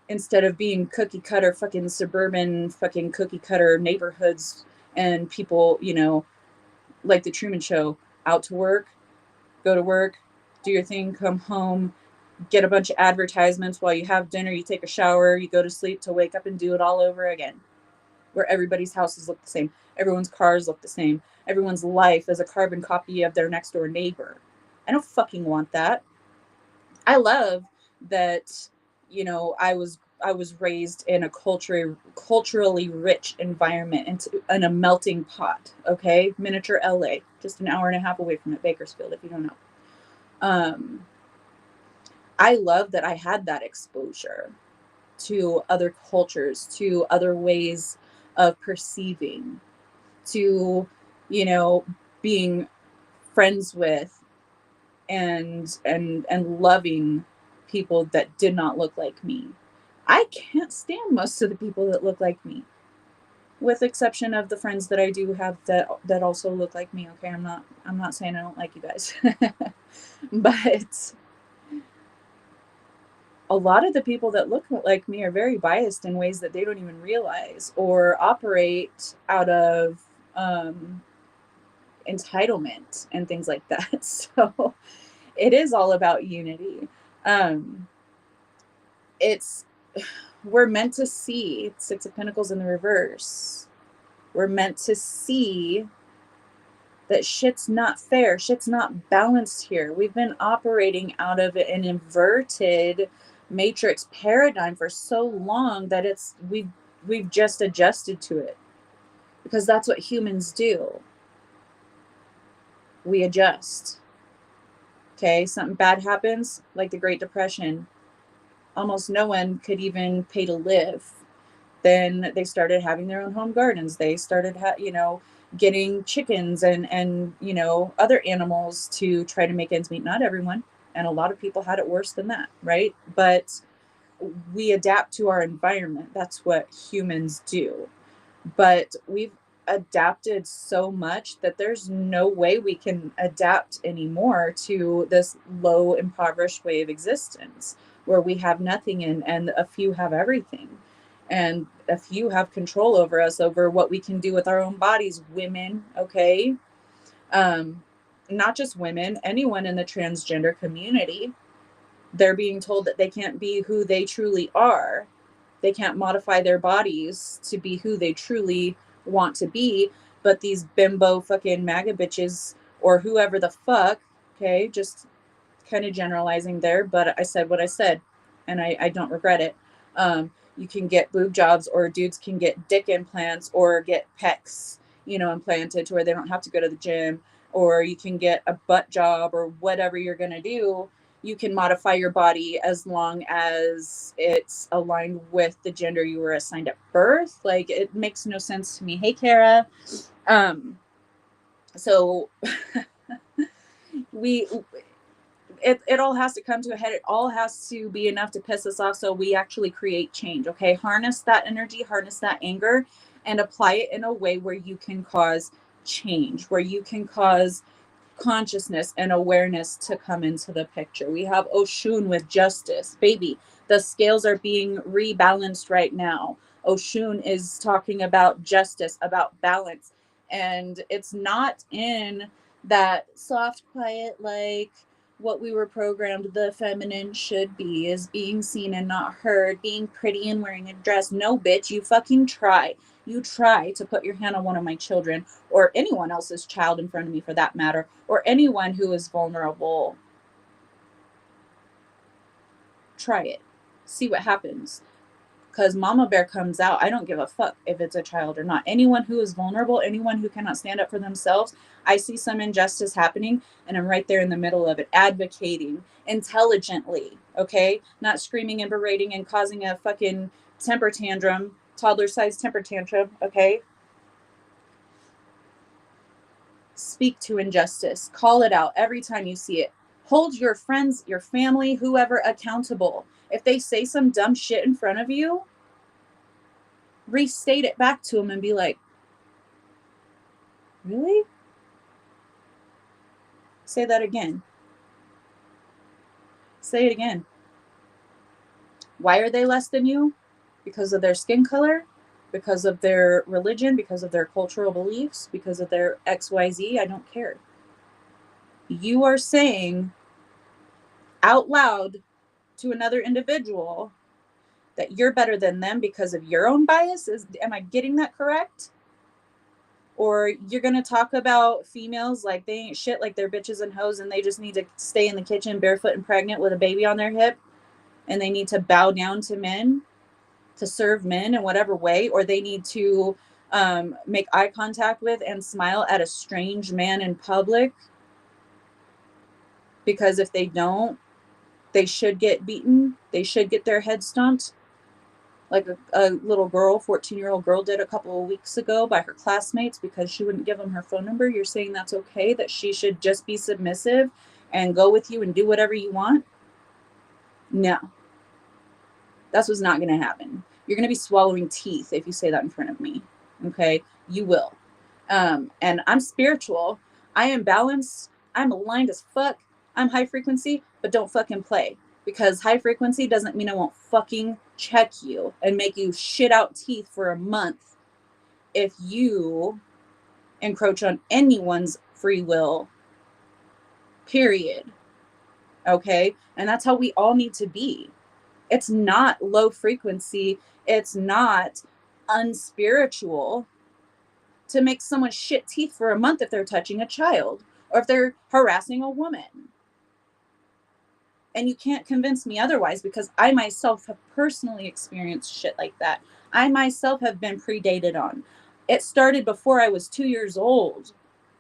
instead of being cookie cutter fucking suburban fucking cookie cutter neighborhoods and people, like the Truman Show, out to work, go to work, do your thing, come home, get a bunch of advertisements while you have dinner, you take a shower, you go to sleep to wake up and do it all over again, where everybody's houses look the same, everyone's cars look the same, everyone's life is a carbon copy of their next door neighbor. I don't fucking want that. I love that, I was raised in a culturally rich environment, in a melting pot. Okay. Miniature LA, just an hour and a half away from it, Bakersfield, if you don't know. I love that I had that exposure to other cultures, to other ways of perceiving, to you know, being friends with and loving people that did not look like me. I can't stand most of the people that look like me, with exception of the friends that I do have that also look like me. Okay, I'm not saying I don't like you guys. But a lot of the people that look like me are very biased in ways that they don't even realize, or operate out of um, entitlement and things like that. So it is all about unity. Um, it's we're meant to see Six of Pentacles in the reverse. We're meant to see that shit's not fair, shit's not balanced here. We've been operating out of an inverted matrix paradigm for so long that we've just adjusted to it, because that's what humans do. We adjust. Okay, something bad happens, like the Great Depression. Almost no one could even pay to live. Then they started having their own home gardens. They started, getting chickens and other animals to try to make ends meet. Not everyone, and a lot of people had it worse than that, right? But we adapt to our environment. That's what humans do. But we've adapted so much that there's no way we can adapt anymore to this low, impoverished way of existence where we have nothing and a few have everything. And a few have control over us, over what we can do with our own bodies. Women, okay? Um, Not just women, anyone in the transgender community, they're being told that they can't be who they truly are. They can't modify their bodies to be who they truly want to be. But these bimbo fucking MAGA bitches, or whoever the fuck, okay, just kind of generalizing there, but I said what I said, and I don't regret it. You can get boob jobs, or dudes can get dick implants, or get pecs, implanted to where they don't have to go to the gym, or you can get a butt job, or whatever you're going to do. You can modify your body as long as it's aligned with the gender you were assigned at birth. Like, it makes no sense to me. Hey, Kara. So we it all has to come to a head. It all has to be enough to piss us off so we actually create change. Okay, harness that energy, harness that anger, and apply it in a way where you can cause change, where you can cause consciousness and awareness to come into the picture. We have Oshun with justice. Baby, the scales are being rebalanced right now. Oshun is talking about justice, about balance. And it's not in that soft, quiet, like what we were programmed the feminine should be, is being seen and not heard, being pretty and wearing a dress. No, bitch, you fucking try. You try to put your hand on one of my children, or anyone else's child in front of me for that matter, or anyone who is vulnerable. Try it. See what happens. Because Mama Bear comes out. I don't give a fuck if it's a child or not. Anyone who is vulnerable, anyone who cannot stand up for themselves, I see some injustice happening, and I'm right there in the middle of it, advocating intelligently, okay? Not screaming and berating and causing a fucking temper tantrum, toddler-sized temper tantrum, okay? Speak to injustice. Call it out every time you see it. Hold your friends, your family, whoever accountable. If they say some dumb shit in front of you, restate it back to them and be like, really? Say that again. Say it again. Why are they less than you? Because of their skin color? Because of their religion? Because of their cultural beliefs? Because of their XYZ? I don't care. You are saying out loud to another individual that you're better than them because of your own bias. Am I getting that correct? Or you're going to talk about females like they ain't shit, like they're bitches and hoes, and they just need to stay in the kitchen barefoot and pregnant with a baby on their hip, and they need to bow down to men, to serve men in whatever way, or they need to make eye contact with and smile at a strange man in public, because if they don't, they should get beaten, they should get their head stomped. like a little girl, 14-year-old girl did a couple of weeks ago by her classmates because she wouldn't give them her phone number. You're saying that's okay, that she should just be submissive and go with you and do whatever you want? No, that's what's not going to happen. You're going to be swallowing teeth if you say that in front of me. Okay, you will. And I'm spiritual. I am balanced. I'm aligned as fuck. I'm high frequency, but don't fucking play. Because high frequency doesn't mean I won't fucking check you and make you shit out teeth for a month if you encroach on anyone's free will, period. Okay? And that's how we all need to be. It's not low frequency. It's not unspiritual to make someone shit teeth for a month if they're touching a child or if they're harassing a woman. And you can't convince me otherwise, because I myself have personally experienced shit like that. I myself have been predated on. It started before I was 2 years old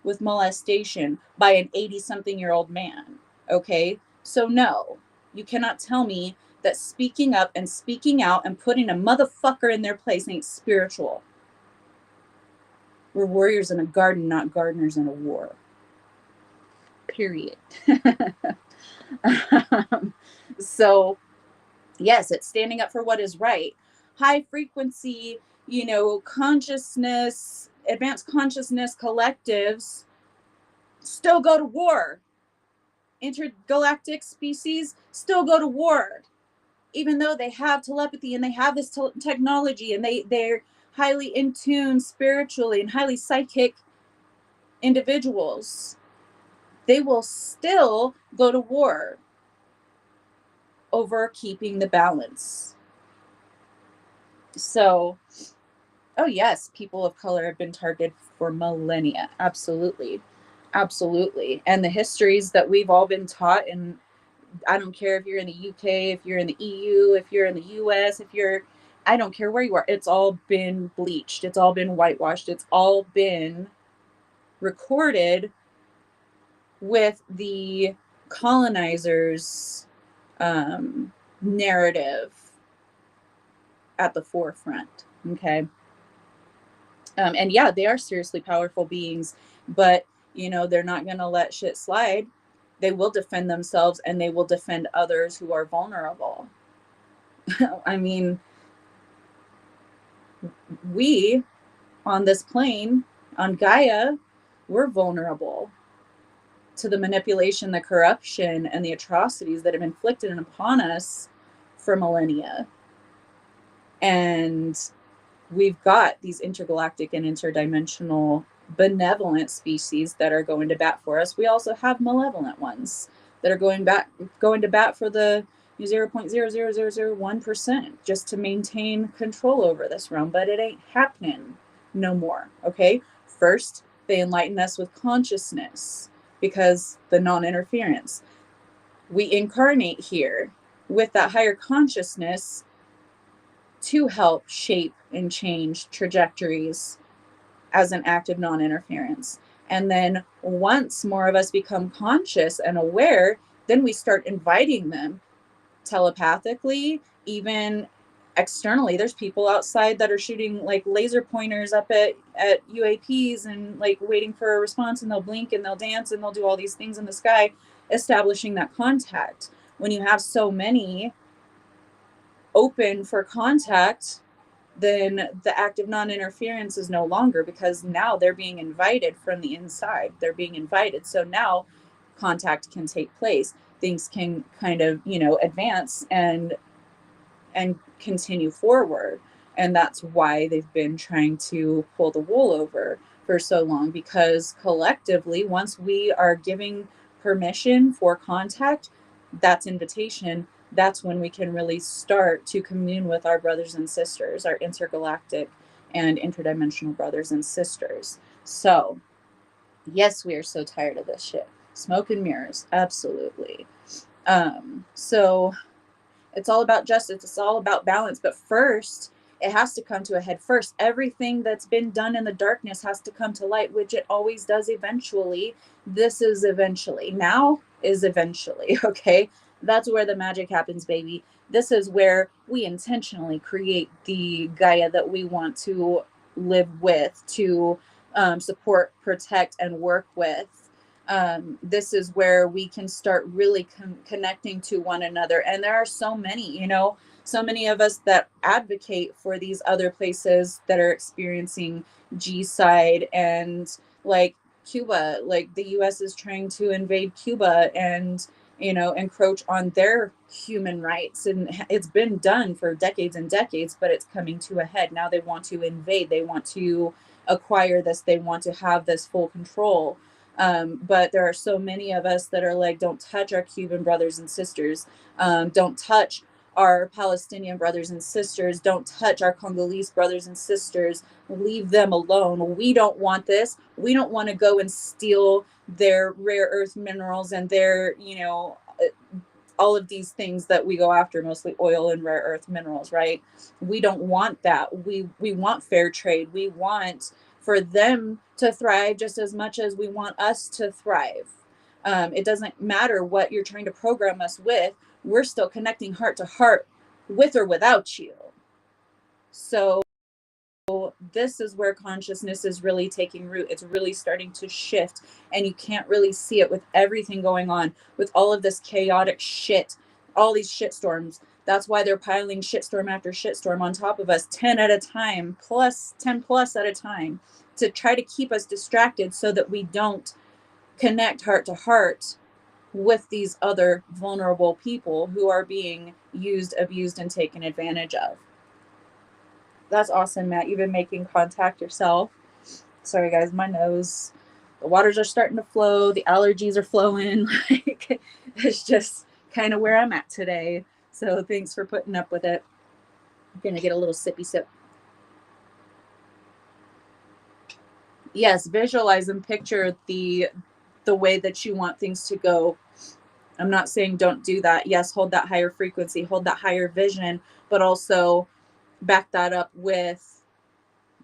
with molestation by an 80-something-year-old man. Okay? So no, you cannot tell me that speaking up and speaking out and putting a motherfucker in their place ain't spiritual. We're warriors in a garden, not gardeners in a war. Period. So, yes, it's standing up for what is right. High frequency, consciousness, advanced consciousness collectives still go to war. Intergalactic species still go to war. Even though they have telepathy and they have this technology and they're highly in tune spiritually and highly psychic individuals, they will still go to war over keeping the balance. So, oh yes, people of color have been targeted for millennia. Absolutely. Absolutely. And the histories that we've all been taught, and I don't care if you're in the UK, if you're in the EU, if you're in the US, I don't care where you are. It's all been bleached. It's all been whitewashed. It's all been recorded with the colonizers' narrative at the forefront. Okay. And yeah, they are seriously powerful beings, but they're not going to let shit slide. They will defend themselves and they will defend others who are vulnerable. I mean, we on this plane, on Gaia, we're vulnerable to the manipulation, the corruption, and the atrocities that have been inflicted upon us for millennia. And we've got these intergalactic and interdimensional benevolent species that are going to bat for us. We also have malevolent ones that are going to bat for the 0.00001% just to maintain control over this realm. But it ain't happening no more. Okay. First, they enlighten us with consciousness, because the non-interference. We incarnate here with that higher consciousness to help shape and change trajectories as an act of non-interference. And then once more of us become conscious and aware, then we start inviting them telepathically, even externally. There's people outside that are shooting like laser pointers up at UAPs and like waiting for a response, and they'll blink and they'll dance and they'll do all these things in the sky, establishing that contact. When you have so many open for contact, then the act of non-interference is no longer, because now they're being invited from the inside. They're being invited. So now contact can take place. Things can kind of, advance and continue forward. And that's why they've been trying to pull the wool over for so long, because collectively, once we are giving permission for contact, that's invitation. That's when we can really start to commune with our brothers and sisters, our intergalactic and interdimensional brothers and sisters. So, yes, we are so tired of this shit. Smoke and mirrors, absolutely. So it's all about justice. It's all about balance. But first, it has to come to a head first. Everything that's been done in the darkness has to come to light, which it always does eventually. This is eventually. Now is eventually, okay? That's where the magic happens, baby. This is where we intentionally create the Gaia that we want to live with, to support, protect, and work with. This is where we can start really connecting to one another. And there are so many, so many of us that advocate for these other places that are experiencing G side, and like Cuba, like the US is trying to invade Cuba and encroach on their human rights. And it's been done for decades and decades, but it's coming to a head. Now they want to invade, they want to acquire this, they want to have this full control. But there are so many of us that are like, don't touch our Cuban brothers and sisters. Don't touch our Palestinian brothers and sisters. Don't touch our Congolese brothers and sisters. Leave them alone. We don't want this. We don't want to go and steal their rare earth minerals and their, all of these things that we go after, mostly oil and rare earth minerals, right? We don't want that. We want fair trade. We want for them to thrive just as much as we want us to thrive. It doesn't matter what you're trying to program us with. We're still connecting heart to heart with or without you. So this is where consciousness is really taking root. It's really starting to shift, and you can't really see it with everything going on, with all of this chaotic shit, all these shit storms. That's why they're piling shitstorm after shitstorm on top of us, 10 at a time, plus 10 plus at a time, to try to keep us distracted so that we don't connect heart to heart with these other vulnerable people who are being used, abused, and taken advantage of. That's awesome, Matt. You've been making contact yourself. Sorry, guys, my nose. The waters are starting to flow. The allergies are flowing. Like, it's just kind of where I'm at today. So thanks for putting up with it. I'm going to get a little sippy sip. Yes, visualize and picture the way that you want things to go. I'm not saying don't do that. Yes, hold that higher frequency, hold that higher vision, but also back that up with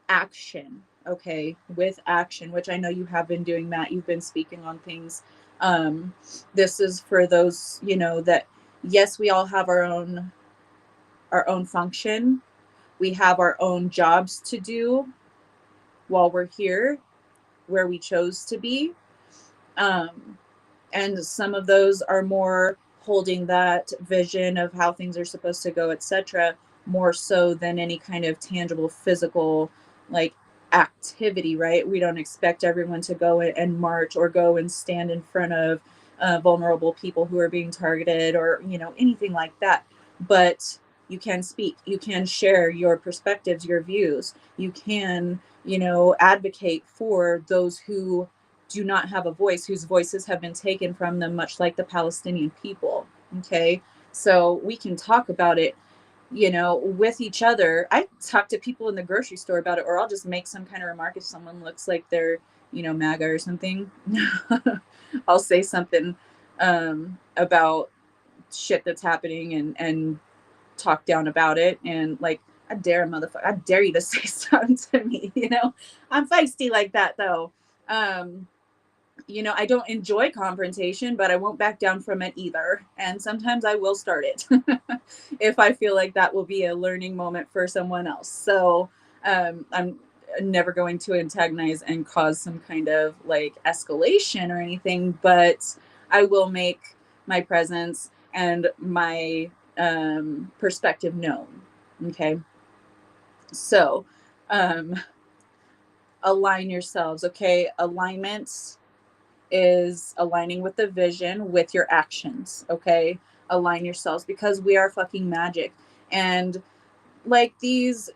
action. Okay, with action, which I know you have been doing, Matt. You've been speaking on things. This is for those, that yes, we all have our own function. We have our own jobs to do while we're here, where we chose to be. And some of those are more holding that vision of how things are supposed to go, etc., more so than any kind of tangible physical like activity, right? We don't expect everyone to go and march or go and stand in front of vulnerable people who are being targeted, or anything like that. But you can speak, you can share your perspectives, your views, you can advocate for those who do not have a voice, whose voices have been taken from them, much like the Palestinian people. Okay, so we can talk about it, with each other. I talk to people in the grocery store about it, or I'll just make some kind of remark if someone looks like they're, MAGA or something. I'll say something about shit that's happening, and talk down about it, and like, I dare you to say something to me. I'm feisty like that though. I don't enjoy confrontation, but I won't back down from it either. And sometimes I will start it if I feel like that will be a learning moment for someone else. So I'm never going to antagonize and cause some kind of like escalation or anything, but I will make my presence and my perspective known. Okay. So align yourselves. Okay. Alignment is aligning with the vision with your actions. Okay, align yourselves, because we are fucking magic. And like these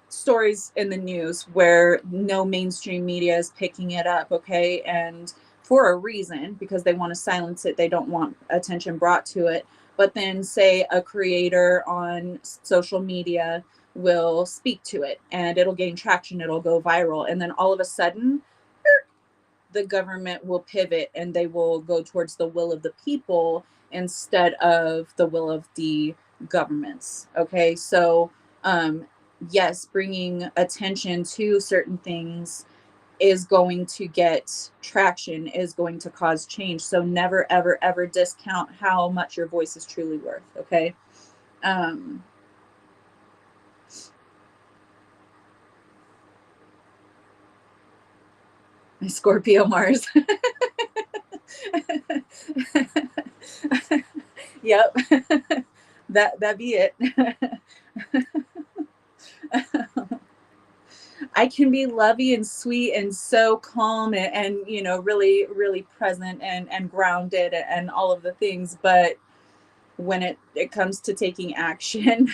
stories in the news where no mainstream media is picking it up, okay, and for a reason, because they want to silence it, they don't want attention brought to it. But then say a creator on social media will speak to it and it'll gain traction, it'll go viral, and then all of a sudden the government will pivot and they will go towards the will of the people instead of the will of the governments. Okay, so yes, bringing attention to certain things is going to get traction, is going to cause change. So never, ever, ever discount how much your voice is truly worth. Okay. Um, my Scorpio Mars. Yep. That be it. I can be lovey and sweet and so calm and you know really really present and grounded and all of the things, but when it comes to taking action,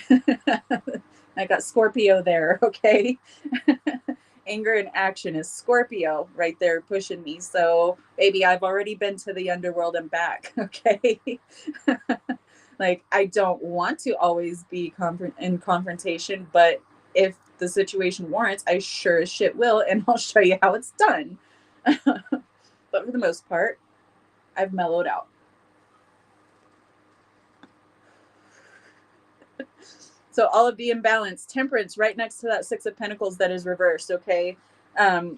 I got Scorpio there, okay? Anger and action is Scorpio right there pushing me. So, baby, I've already been to the underworld and back, okay? Like, I don't want to always be in confrontation, but if the situation warrants, I sure as shit will, and I'll show you how it's done. But for the most part, I've mellowed out. So all of the imbalance, temperance, right next to that Six of Pentacles that is reversed. Okay, um,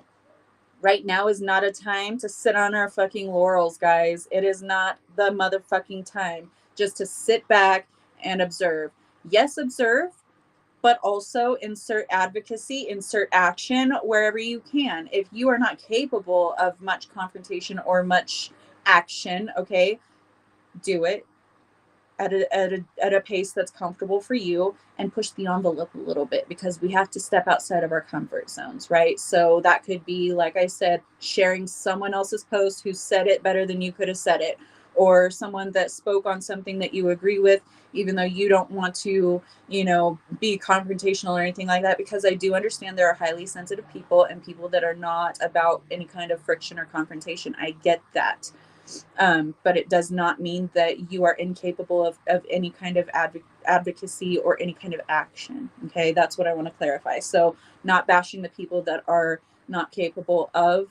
right now is not a time to sit on our fucking laurels, guys. It is not the motherfucking time just to sit back and observe. Yes, observe, but also insert advocacy, insert action wherever you can. If you are not capable of much confrontation or much action, okay, do it at a pace that's comfortable for you and push the envelope a little bit, because we have to step outside of our comfort zones, right? So that could be, like I said, sharing someone else's post who said it better than you could have said it, or someone that spoke on something that you agree with, even though you don't want to, you know, be confrontational or anything like that, because I do understand there are highly sensitive people and people that are not about any kind of friction or confrontation. I get that. But it does not mean that you are incapable of any kind of advocacy or any kind of action. Okay, that's what I want to clarify. So, not bashing the people that are not capable of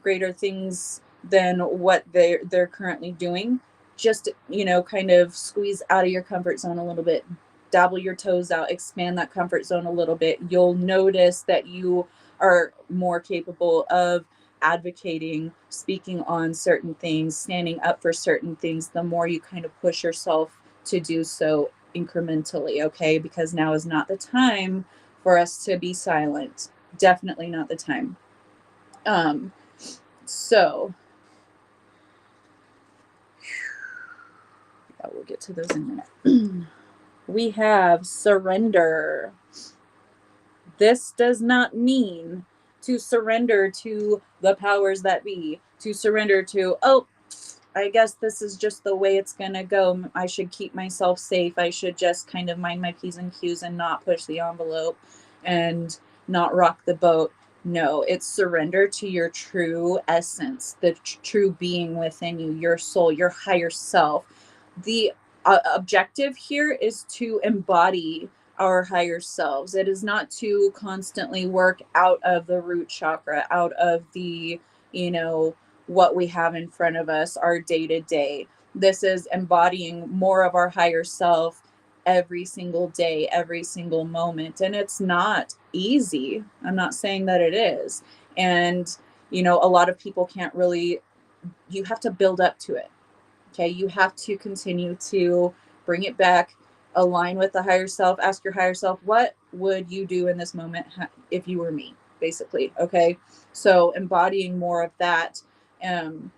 greater things than what they're currently doing. Just, you know, kind of squeeze out of your comfort zone a little bit, dabble your toes out, expand that comfort zone a little bit. You'll notice that you are more capable of advocating, speaking on certain things, standing up for certain things, the more you kind of push yourself to do so incrementally, okay? Because now is not the time for us to be silent. Definitely not the time. Um, so yeah, we'll get to those in a minute. We have surrender. This does not mean to surrender to the powers that be, to surrender to, oh, I guess this is just the way it's going to go. I should keep myself safe. I should just kind of mind my P's and Q's and not push the envelope and not rock the boat. No, it's surrender to your true essence, the true being within you, your soul, your higher self. The objective here is to embody our higher selves. It is not to constantly work out of the root chakra, out of the, you know, what we have in front of us, our day to day. This is embodying more of our higher self every single day, every single moment. And it's not easy. I'm not saying that it is. And, you know, a lot of people can't really, you have to build up to it. Okay. You have to continue to bring it back, align with the higher self, ask your higher self, what would you do in this moment if you were me, basically? Okay. So embodying more of that, um,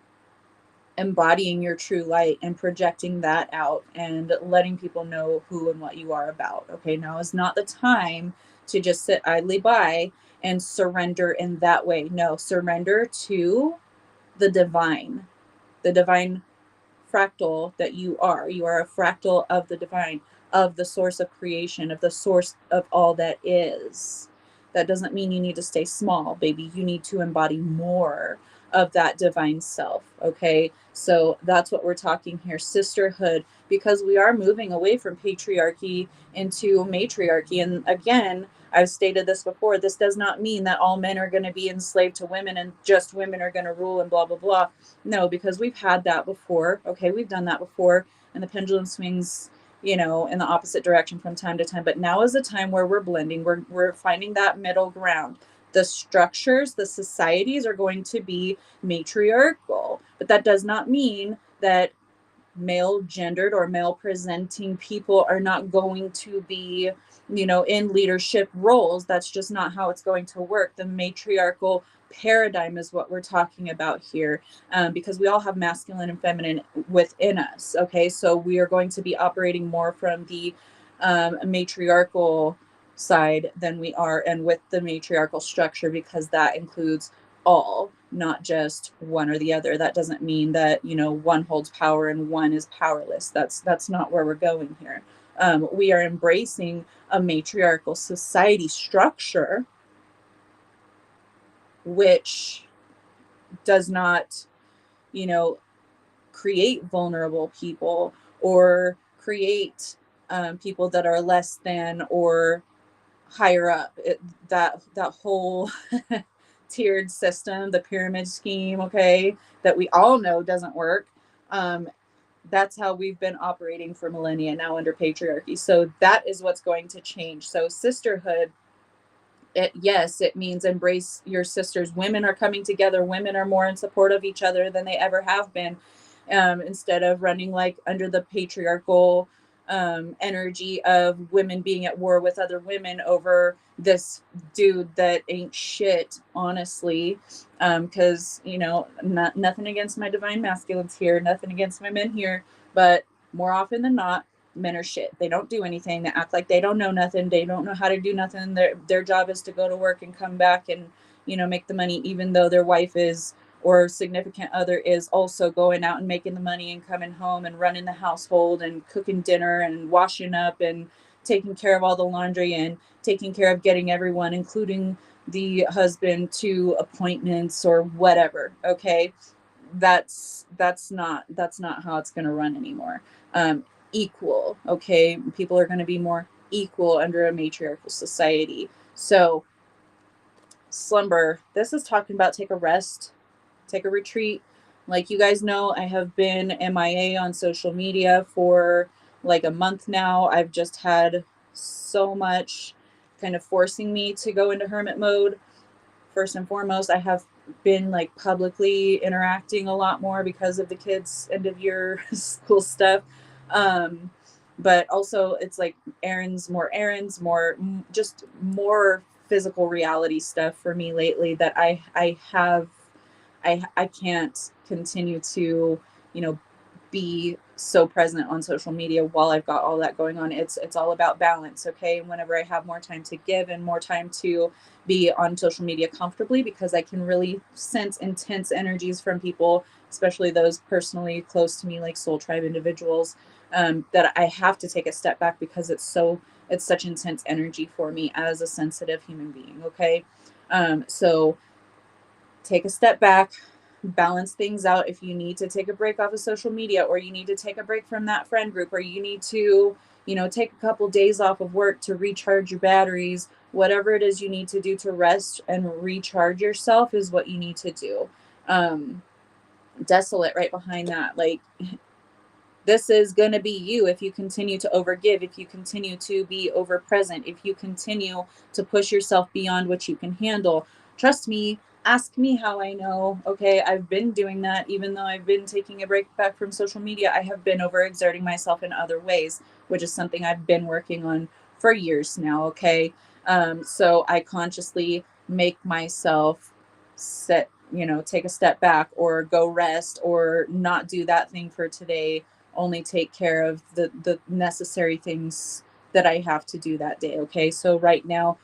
embodying your true light and projecting that out and letting people know who and what you are about. Okay, now is not the time to just sit idly by and surrender in that way. No, surrender to the divine fractal that you are. You are a fractal of the divine, of the source of creation, of the source of all that is. That doesn't mean you need to stay small, baby. You need to embody more of that divine self. Okay. So that's what we're talking here, sisterhood, because we are moving away from patriarchy into matriarchy. And again, I've stated this before, this does not mean that all men are going to be enslaved to women and just women are going to rule and blah, blah, blah. No, because we've had that before. Okay, we've done that before, and the pendulum swings, you know, in the opposite direction from time to time. But now is a time where we're blending. We're finding that middle ground. The structures, the societies are going to be matriarchal, but that does not mean that male gendered or male presenting people are not going to be, in leadership roles. That's just not how it's going to work. The matriarchal paradigm is what we're talking about here, because we all have masculine and feminine within us. Okay, so we are going to be operating more from the matriarchal side than we are, and with the matriarchal structure, because that includes all, not just one or the other. That doesn't mean that, one holds power and one is powerless. That's not where we're going here. We are embracing a matriarchal society structure, which does not, you know, create vulnerable people, or create people that are less than or higher up. That whole tiered system, the pyramid scheme, okay, that we all know doesn't work. Um, that's how we've been operating for millennia now under patriarchy. So that is what's going to change. So sisterhood, yes, it means embrace your sisters. Women are coming together. Women are more in support of each other than they ever have been, instead of running like under the patriarchal energy of women being at war with other women over this dude that ain't shit, honestly. Because, nothing against my divine masculines here, nothing against my men here, but more often than not, men are shit. They don't do anything. They act like they don't know nothing. They don't know how to do nothing. Their job is to go to work and come back and, make the money, even though their wife is, or significant other is, also going out and making the money and coming home and running the household and cooking dinner and washing up and taking care of all the laundry and taking care of getting everyone, including the husband, to appointments or whatever. Okay, that's not how it's going to run anymore. Equal, okay, people are going to be more equal under a matriarchal society. So slumber, this is talking about take a rest, take a retreat. Like you guys know, I have been MIA on social media for like a month now. I've just had so much kind of forcing me to go into hermit mode. First and foremost, I have been like publicly interacting a lot more because of the kids' end of year school stuff. Um, but also, it's like errands, more, just more physical reality stuff for me lately that I can't continue to, you know, be so present on social media while I've got all that going on. It's all about balance, okay? And whenever I have more time to give and more time to be on social media comfortably, because I can really sense intense energies from people, especially those personally close to me, like soul tribe individuals, that I have to take a step back because it's such intense energy for me as a sensitive human being, okay? So take a step back, balance things out. If you need to take a break off of social media, or you need to take a break from that friend group, or you need to, take a couple days off of work to recharge your batteries, whatever it is you need to do to rest and recharge yourself is what you need to do. Desolate right behind that. Like, this is going to be you if you continue to overgive, if you continue to be over present, if you continue to push yourself beyond what you can handle. Trust me, ask me how I know. Okay, I've been doing that. Even though I've been taking a break back from social media, I have been overexerting myself in other ways, which is something I've been working on for years now. Okay, so I consciously make myself set, take a step back, or go rest, or not do that thing for today, only take care of the necessary things that I have to do that day. Okay, so right now,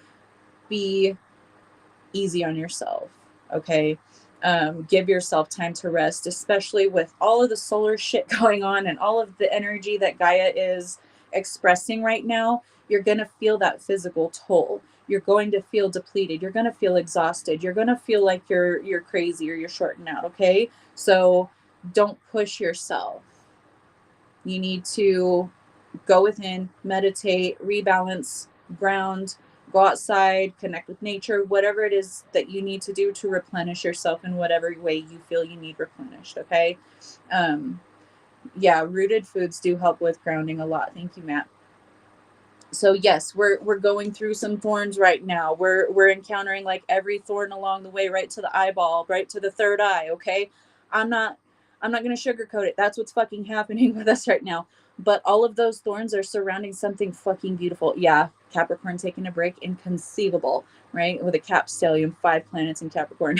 be easy on yourself. Okay, give yourself time to rest, especially with all of the solar shit going on and all of the energy that Gaia is expressing right now. You're gonna feel that physical toll. You're going to feel depleted. You're gonna feel exhausted. You're gonna feel like you're crazy, or you're shorting out. Okay, so don't push yourself. You need to go within, meditate, rebalance, ground, go outside, connect with nature, whatever it is that you need to do to replenish yourself in whatever way you feel you need replenished. Okay. Um, yeah, rooted foods do help with grounding a lot. Thank you, Matt. So yes, we're going through some thorns right now. We're encountering like every thorn along the way, right to the eyeball, right to the third eye. Okay. I'm not I'm not going to sugarcoat it. That's what's fucking happening with us right now. But all of those thorns are surrounding something fucking beautiful. Yeah, Capricorn taking a break, inconceivable, right? With a Cap stellium, 5 planets in Capricorn.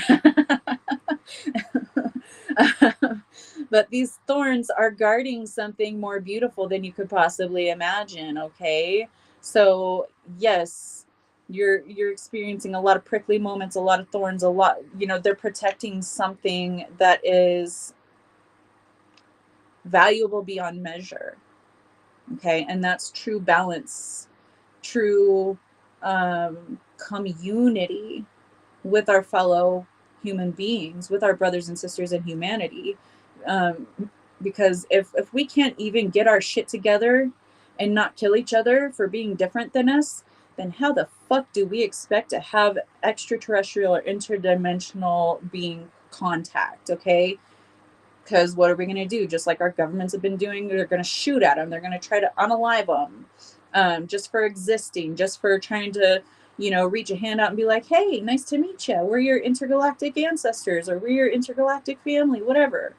But these thorns are guarding something more beautiful than you could possibly imagine, okay? So, yes, you're experiencing a lot of prickly moments, a lot of thorns, a lot, they're protecting something that is valuable beyond measure. Okay? And that's true balance, true community with our fellow human beings, with our brothers and sisters in humanity. Um, because if we can't even get our shit together and not kill each other for being different than us, then how the fuck do we expect to have extraterrestrial or interdimensional being contact? Okay, because what are we going to do? Just like our governments have been doing, they're going to shoot at them, they're going to try to unalive them, just for existing, just for trying to reach a hand out and be like, hey, nice to meet you, we're your intergalactic ancestors, or we're your intergalactic family, whatever.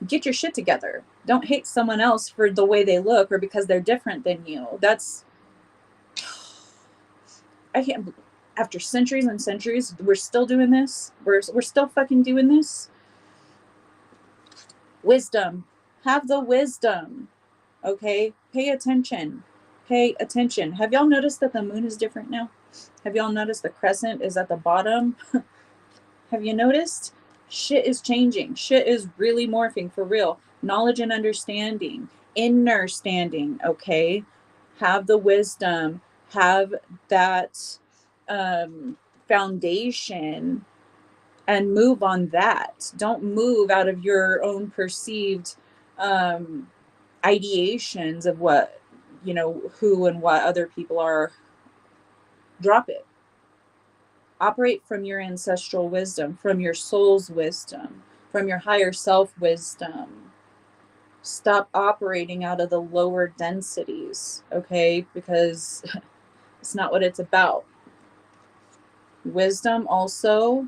Get your shit together. Don't hate someone else for the way they look or because they're different than you. That's, I can't, after centuries and centuries, we're still doing this. We're still fucking doing this. Wisdom. Have the wisdom. Okay? Pay attention. Pay attention. Have y'all noticed that the moon is different now? Have y'all noticed the crescent is at the bottom? Have you noticed? Shit is changing. Shit is really morphing for real. Knowledge and understanding. Inner standing. Okay? Have the wisdom. Have that foundation and move on that. Don't move out of your own perceived ideations of what, who and what other people are. Drop it. Operate from your ancestral wisdom, from your soul's wisdom, from your higher self wisdom. Stop operating out of the lower densities, okay? Because it's not what it's about. Wisdom also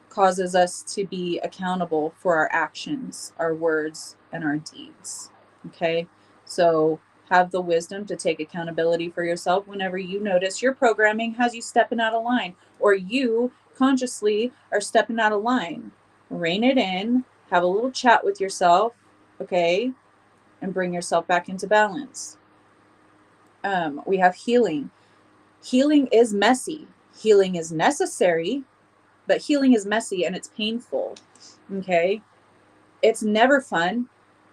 causes us to be accountable for our actions, our words, and our deeds. Okay? So have the wisdom to take accountability for yourself whenever you notice your programming has you stepping out of line, or you consciously are stepping out of line. Rein it in, have a little chat with yourself, okay? And bring yourself back into balance. We have healing. Healing is messy. Healing is necessary, but healing is messy and it's painful. Okay? It's never fun.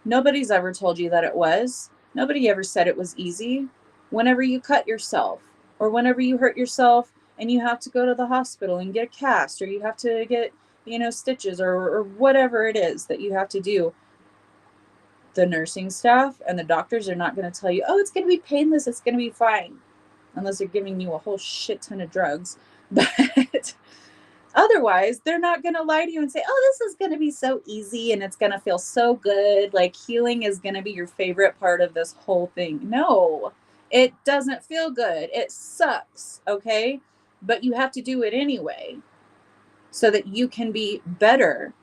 Nobody's ever told you that it was. Nobody ever said it was easy. Whenever you cut yourself, or whenever you hurt yourself and you have to go to the hospital and get a cast, or you have to get, stitches, or whatever it is that you have to do, the nursing staff and the doctors are not going to tell you, oh, it's going to be painless, it's going to be fine, unless they're giving you a whole shit ton of drugs. But otherwise, they're not going to lie to you and say, oh, this is going to be so easy and it's going to feel so good. Like healing is going to be your favorite part of this whole thing. No, it doesn't feel good. It sucks. Okay. But you have to do it anyway so that you can be better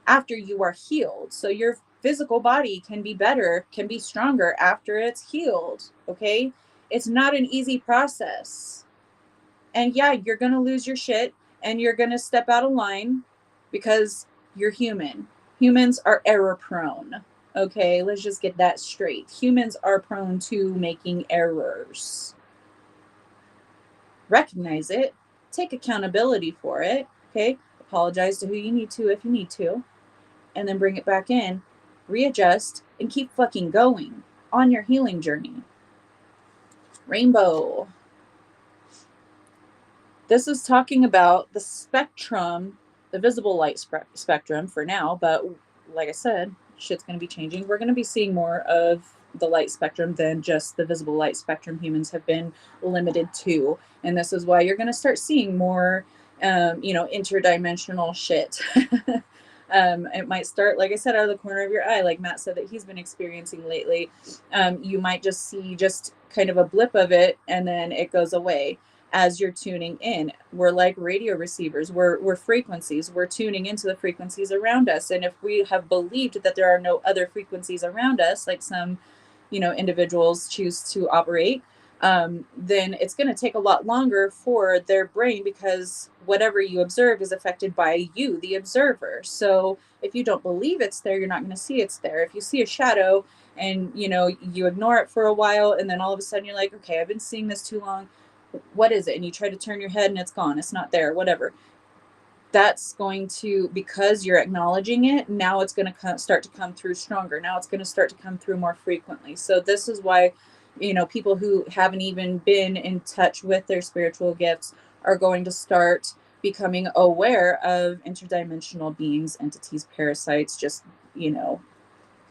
after you are healed. So your physical body can be better, can be stronger after it's healed. Okay. It's not an easy process. And yeah, you're going to lose your shit and you're going to step out of line because you're human. Humans are error prone. Okay, let's just get that straight. Humans are prone to making errors. Recognize it. Take accountability for it. Okay, apologize to who you need to if you need to. And then bring it back in. Readjust and keep fucking going on your healing journey. Rainbow. This is talking about the spectrum, the visible light spectrum for now, but like I said, shit's going to be changing. We're going to be seeing more of the light spectrum than just the visible light spectrum humans have been limited to. And this is why you're going to start seeing more, interdimensional shit. It might start, like I said, out of the corner of your eye, like Matt said that he's been experiencing lately. You might just see just kind of a blip of it and then it goes away. as you're tuning in. We're like radio receivers. We're frequencies. We're tuning into the frequencies around us. And if we have believed that there are no other frequencies around us, like some, individuals choose to operate, then it's going to take a lot longer for their brain, because whatever you observe is affected by you, the observer. So if you don't believe it's there, you're not going to see it's there. If you see a shadow and you ignore it for a while, and then all of a sudden you're like, okay, I've been seeing this too long, what is it? And you try to turn your head and it's gone, it's not there, whatever. That's going to, because you're acknowledging it, now it's going to start to come through stronger. Now it's going to start to come through more frequently. So this is why, people who haven't even been in touch with their spiritual gifts are going to start becoming aware of interdimensional beings, entities, parasites, just,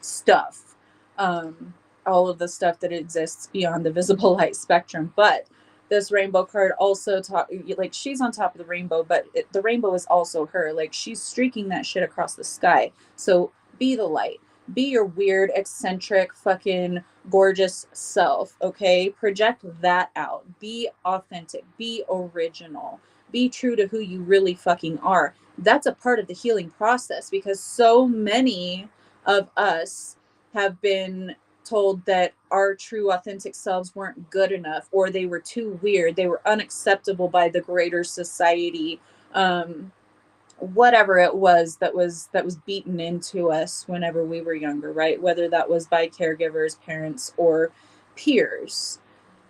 stuff, all of the stuff that exists beyond the visible light spectrum. But this rainbow card also like, she's on top of the rainbow, but the rainbow is also her. Like, she's streaking that shit across the sky. So be the light. Be your weird, eccentric, fucking gorgeous self, okay? Project that out. Be authentic. Be original. Be true to who you really fucking are. That's a part of the healing process, because so many of us have been told that our true authentic selves weren't good enough, or they were too weird, they were unacceptable by the greater society, whatever it was that was beaten into us whenever we were younger, right? Whether that was by caregivers, parents, or peers.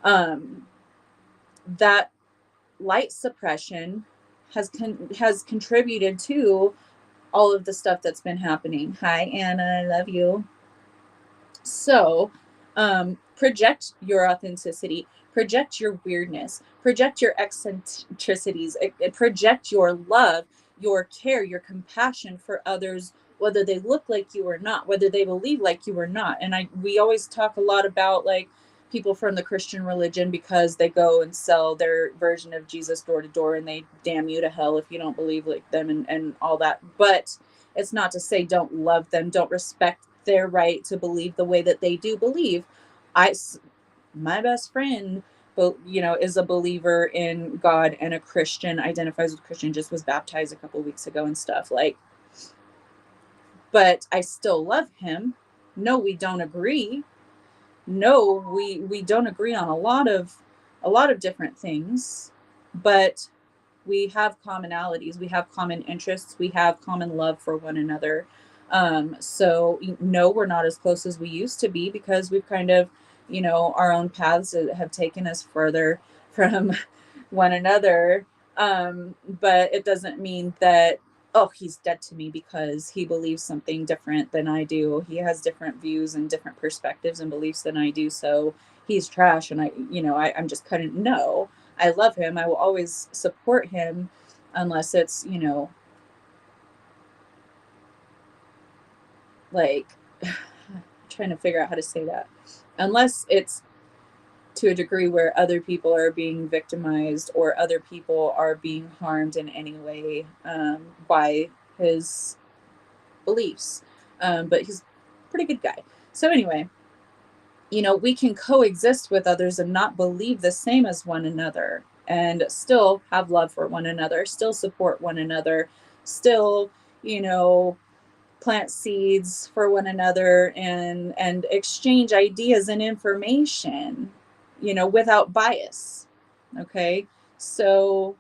That light suppression has contributed to all of the stuff that's been happening. Hi, Anna, I love you. So, project your authenticity, project your weirdness, project your eccentricities, project your love, your care, your compassion for others, whether they look like you or not, whether they believe like you or not. And we always talk a lot about, like, people from the Christian religion, because they go and sell their version of Jesus door to door, and they damn you to hell if you don't believe like them, and all that. But it's not to say don't love them, don't respect their right to believe the way that they do believe. My best friend, is a believer in God and a Christian, identifies with Christian, just was baptized a couple weeks ago and stuff, like, but I still love him. No, we don't agree. No, we don't agree on a lot of different things, but we have commonalities, we have common interests, we have common love for one another. So no, we're not as close as we used to be, because we've kind of, our own paths have taken us further from one another. But it doesn't mean that, oh, he's dead to me because he believes something different than I do. He has different views and different perspectives and beliefs than I do, so he's trash, and I'm just cutting. No, I love him. I will always support him, unless it's, like, trying to figure out how to say that. Unless it's to a degree where other people are being victimized, or other people are being harmed in any way, by his beliefs. But he's a pretty good guy. So anyway, we can coexist with others and not believe the same as one another, and still have love for one another, still support one another, still, plant seeds for one another, and exchange ideas and information, without bias. Okay. So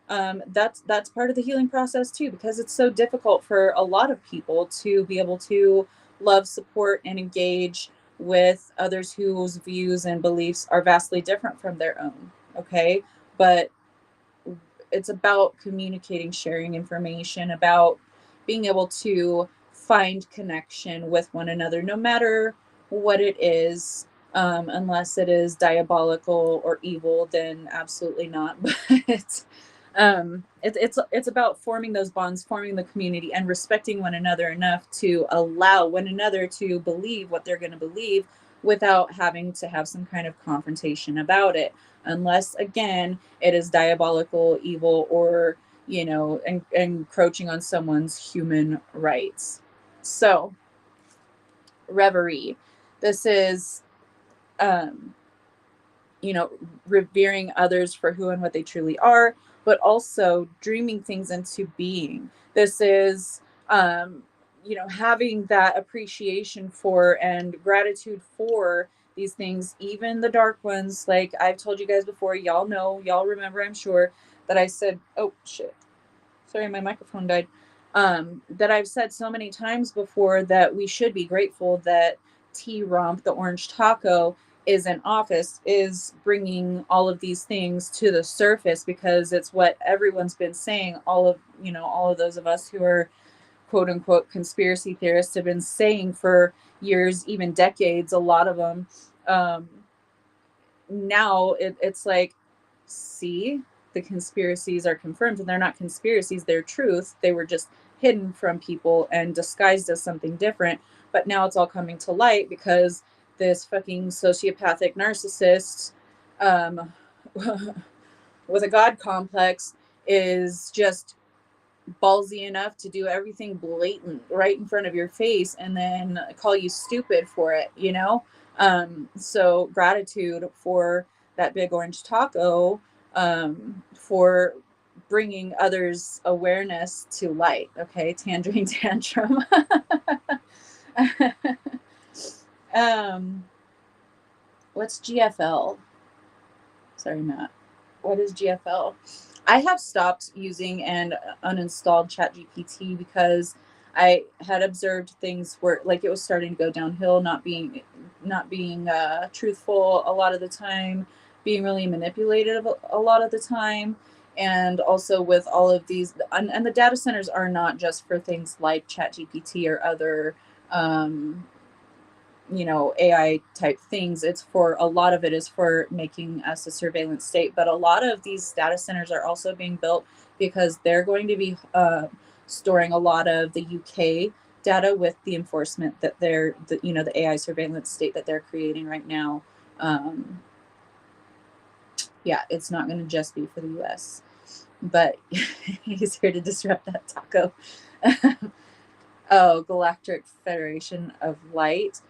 that's part of the healing process too, because it's so difficult for a lot of people to be able to love, support, and engage with others whose views and beliefs are vastly different from their own. Okay. But it's about communicating, sharing information, about being able to find connection with one another, no matter what it is. Unless it is diabolical or evil, then absolutely not. But it's about forming those bonds, forming the community, and respecting one another enough to allow one another to believe what they're going to believe, without having to have some kind of confrontation about it, unless, again, it is diabolical, evil, or encroaching on someone's human rights. So, reverie. This is you know, revering others for who and what they truly are, but also dreaming things into being. This is, you know, having that appreciation for and gratitude for these things, even the dark ones. Like I've told you guys before, y'all know, y'all remember, I'm sure, that I said, oh shit, sorry, my microphone died. That I've said so many times before that we should be grateful that T Rump, the orange taco, is in office, is bringing all of these things to the surface, because it's what everyone's been saying. All of, you know, all of those of us who are quote unquote conspiracy theorists have been saying for years, even decades, a lot of them. Um, Now it's like, see, the conspiracies are confirmed, and they're not conspiracies, they're truth. They were just hidden from people and disguised as something different. But now it's all coming to light because this fucking sociopathic narcissist, um, with a god complex, is just ballsy enough to do everything blatant right in front of your face and then call you stupid for it, you know? So gratitude for that big orange taco, for bringing others awareness to light. Okay, tangerine tantrum. um, what's GFL? Sorry, Matt. What is GFL? I have stopped using and uninstalled ChatGPT because I had observed things where, like, it was starting to go downhill, not being truthful a lot of the time, being really manipulated a lot of the time, and also with all of these, and the data centers are not just for things like ChatGPT or other you know, AI type things. It's for, a lot of it is for making us a surveillance state, but a lot of these data centers are also being built because they're going to be storing a lot of the UK data with the enforcement that they're, you know, the AI surveillance state that they're creating right now. um, yeah, it's not going to just be for the US, but he's here to disrupt that taco. Oh, Galactic Federation of Light.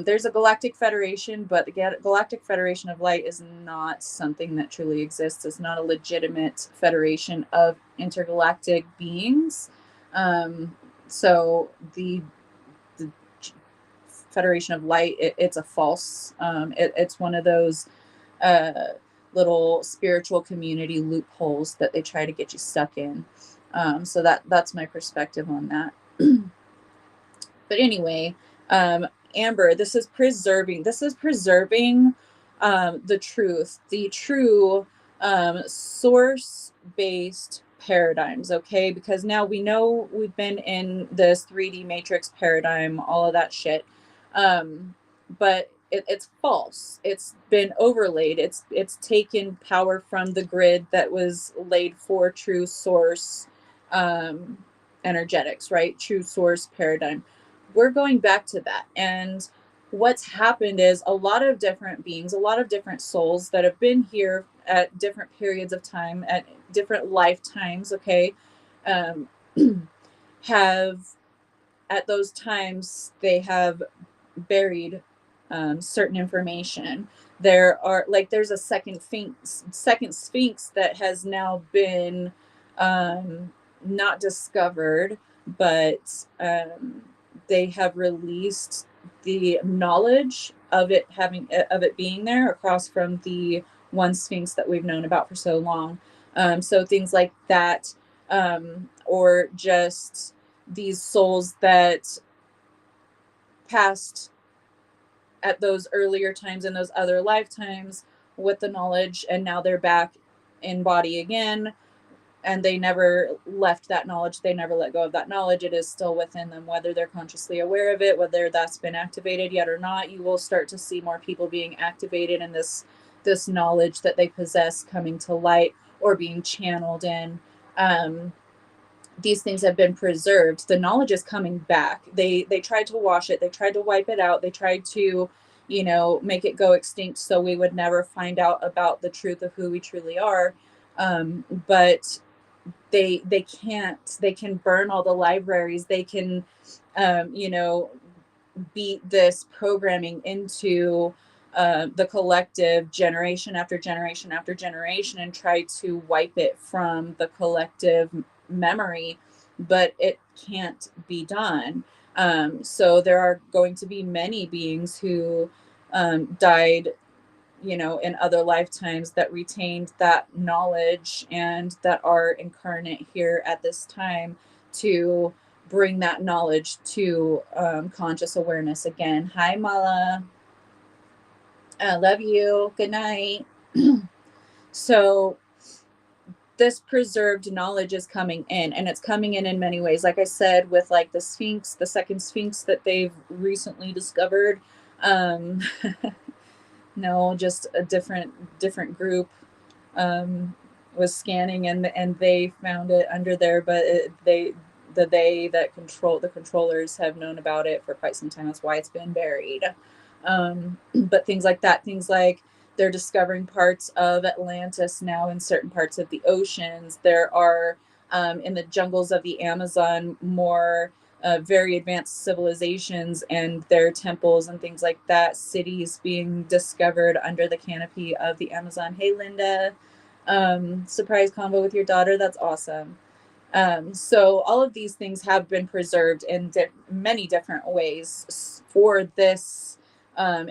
There's a Galactic Federation, but the Galactic Federation of Light is not something that truly exists. It's not a legitimate federation of intergalactic beings. So the Federation of Light, it's a false. It's one of those uh, little spiritual community loopholes that they try to get you stuck in. So that's my perspective on that. But anyway, Amber, this is preserving the truth, the true source-based paradigms, okay? Because now we know we've been in this 3D matrix paradigm, all of that shit. But it's false. It's been overlaid. It's taken power from the grid that was laid for true source um, energetics, right? True source paradigm. We're going back to that. And what's happened is a lot of different beings, a lot of different souls that have been here at different periods of time, at different lifetimes, okay, um, have, at those times, they have buried certain information. There are, like, there's a second sphinx that has now been not discovered, but they have released the knowledge of it being there across from the one sphinx that we've known about for so long. So things like that, or just these souls that passed at those earlier times in those other lifetimes with the knowledge, and now they're back in body again, and they never left that knowledge, they never let go of that knowledge. It is still within them, whether they're consciously aware of it, whether that's been activated yet or not. You will start to see more people being activated in this knowledge that they possess coming to light or being channeled in. These things have been preserved. The knowledge is coming back. They tried to wash it, they tried to wipe it out, they tried to, you know, make it go extinct so we would never find out about the truth of who we truly are. But they can't. They can burn all the libraries, they can you know, beat this programming into the collective generation after generation after generation and try to wipe it from the collective memory, but it can't be done. So there are going to be many beings who died, you know, in other lifetimes that retained that knowledge and that are incarnate here at this time to bring that knowledge to conscious awareness again. Hi, Mala. I love you. Good night. So this preserved knowledge is coming in, and it's coming in many ways. Like I said, with like the Sphinx, the second Sphinx that they've recently discovered. Um, no, just a different group was scanning, and they found it under there, but they that control the controllers have known about it for quite some time. That's why it's been buried. But things like that, things like they're discovering parts of Atlantis now in certain parts of the oceans. There are in the jungles of the Amazon more very advanced civilizations and their temples and things like that, cities being discovered under the canopy of the Amazon. Hey, Linda. Surprise combo with your daughter. That's awesome. So all of these things have been preserved in many different ways for this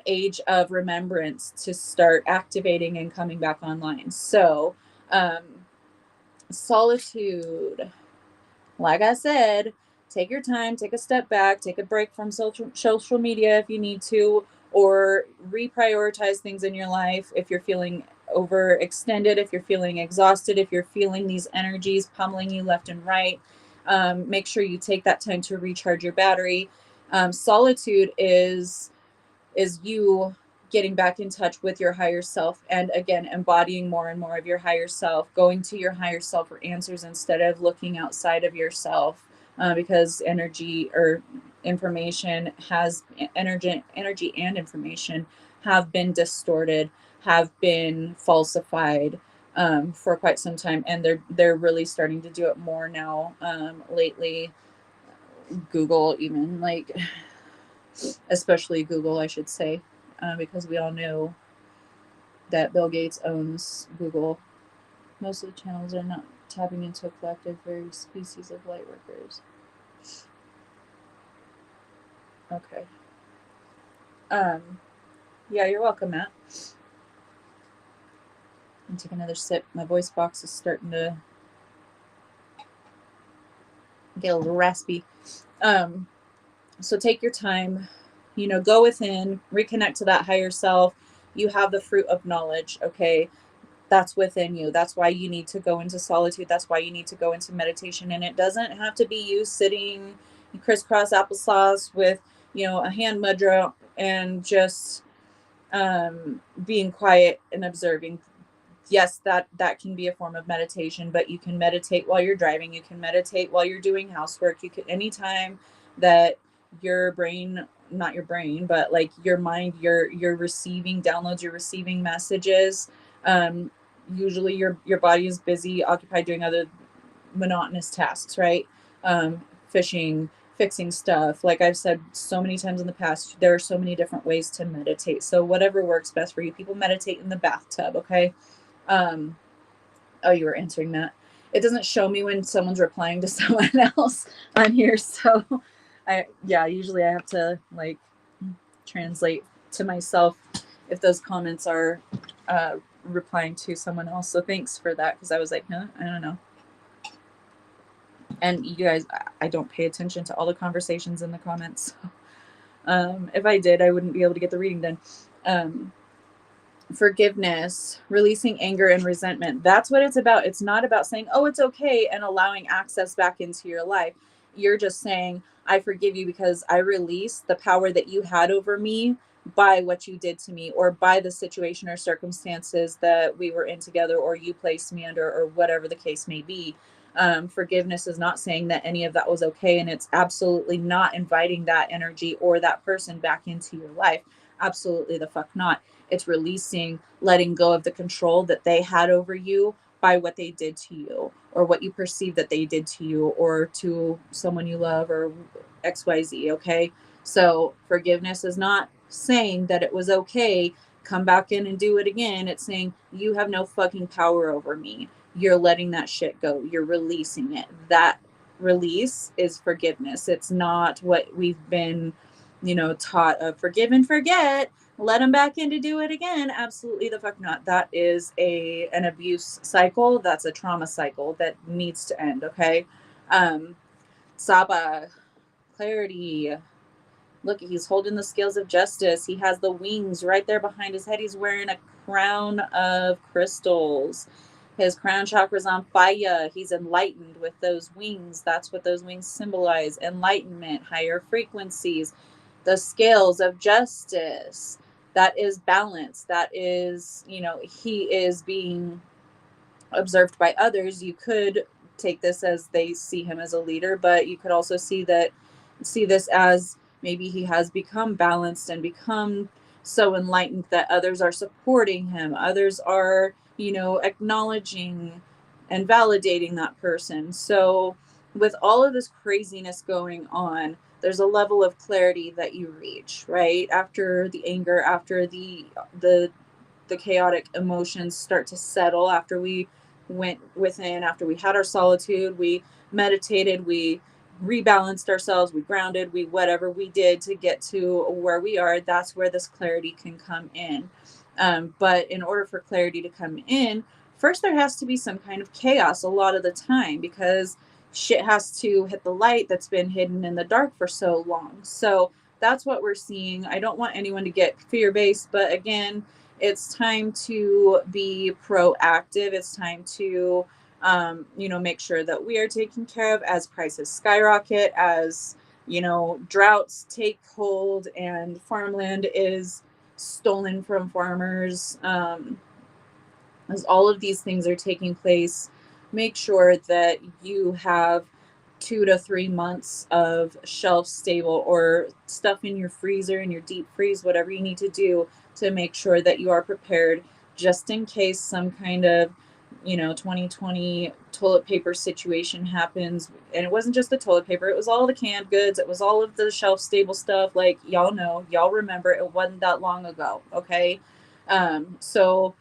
age of remembrance to start activating and coming back online. So solitude, like I said, take your time, take a step back, take a break from social media if you need to, or reprioritize things in your life if you're feeling overextended, if you're feeling exhausted, if you're feeling these energies pummeling you left and right. Make sure you take that time to recharge your battery. Solitude is you getting back in touch with your higher self, and again embodying more and more of your higher self, going to your higher self for answers instead of looking outside of yourself, because energy or information has energy and information have been distorted, have been falsified for quite some time, and they're really starting to do it more now lately. Google, even, like, especially Google, I should say, because we all know that Bill Gates owns Google. Most of the channels are not tapping into a collective very species of light workers. Okay. Yeah, you're welcome, Matt. I'm take another sip. My voice box is starting to get a little raspy. So take your time, you know, go within, reconnect to that higher self. You have the fruit of knowledge, okay? That's within you. That's why you need to go into solitude. That's why you need to go into meditation. And it doesn't have to be you sitting crisscross applesauce with, you know, a hand mudra and just being quiet and observing. Yes, that can be a form of meditation, but you can meditate while you're driving. You can meditate while you're doing housework. You can, anytime that your brain, not your brain, but like your mind, you're receiving downloads, you're receiving messages. Usually your body is busy, occupied doing other monotonous tasks, right? Fishing, fixing stuff. Like I've said so many times in the past, there are so many different ways to meditate. So whatever works best for you. People meditate in the bathtub, okay? Oh, you were answering that. It doesn't show me when someone's replying to someone else on here, so usually I have to like translate to myself if those comments are replying to someone else. So thanks for that, because I was like, huh, I don't know. And you guys, I don't pay attention to all the conversations in the comments. So, if I did, I wouldn't be able to get the reading done. Forgiveness, releasing anger and resentment. That's what it's about. It's not about saying, oh, it's okay, and allowing access back into your life. You're just saying, I forgive you because I release the power that you had over me by what you did to me, or by the situation or circumstances that we were in together, or you placed me under, or whatever the case may be. Forgiveness is not saying that any of that was okay, and it's absolutely not inviting that energy or that person back into your life. Absolutely the fuck not. It's releasing, letting go of the control that they had over you by what they did to you, or what you perceive that they did to you, or to someone you love, or XYZ, okay? So forgiveness is not saying that it was okay come back in and do it again, it's saying you have no fucking power over me. You're letting that shit go. You're releasing it. That release is forgiveness. It's not what we've been, taught of forgive and forget. Let them back in to do it again. Absolutely the fuck not. That is an abuse cycle. That's a trauma cycle that needs to end. Okay. Saba, clarity. Look, he's holding the scales of justice. He has the wings right there behind his head. He's wearing a crown of crystals. His crown chakra's on fire. He's enlightened with those wings. That's what those wings symbolize. Enlightenment, higher frequencies, the scales of justice. That is balance. That is, he is being observed by others. You could take this as they see him as a leader, but you could also see this as maybe he has become balanced and become so enlightened that others are supporting him. Others are, acknowledging and validating that person. So with all of this craziness going on, there's a level of clarity that you reach, right? After the anger, after the chaotic emotions start to settle, after we went within, after we had our solitude, we meditated, we rebalanced ourselves, we grounded, we whatever we did to get to where we are, that's where this clarity can come in. But in order for clarity to come in, first there has to be some kind of chaos a lot of the time, because shit has to hit the light that's been hidden in the dark for so long. So that's what we're seeing. I don't want anyone to get fear-based, but again, it's time to be proactive. It's time to, make sure that we are taken care of as prices skyrocket, as, droughts take hold and farmland is stolen from farmers. As all of these things are taking place, make sure that you have 2 to 3 months of shelf stable or stuff in your freezer, in your deep freeze, whatever you need to do to make sure that you are prepared just in case some kind of 2020 toilet paper situation happens. And it wasn't just the toilet paper, it was all the canned goods, it was all of the shelf stable stuff. Like, y'all remember, it wasn't that long ago. Okay. So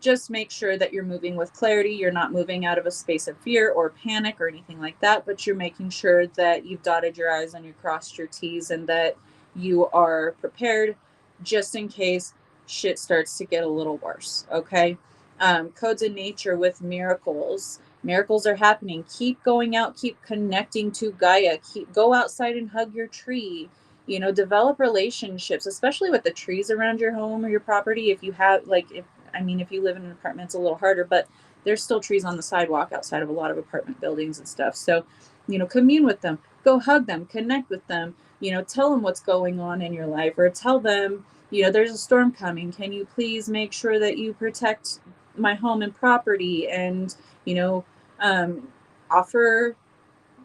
just make sure that you're moving with clarity. You're not moving out of a space of fear or panic or anything like that, but you're making sure that you've dotted your I's and you crossed your T's, and that you are prepared just in case shit starts to get a little worse. Okay. Codes in nature with miracles. Miracles are happening. Keep going out, keep connecting to Gaia, go outside and hug your tree. Develop relationships, especially with the trees around your home or your property. If you have, if you live in an apartment, it's a little harder, but there's still trees on the sidewalk outside of a lot of apartment buildings and stuff. So, commune with them, go hug them, connect with them, tell them what's going on in your life, or tell them, there's a storm coming. Can you please make sure that you protect my home and property? And, offer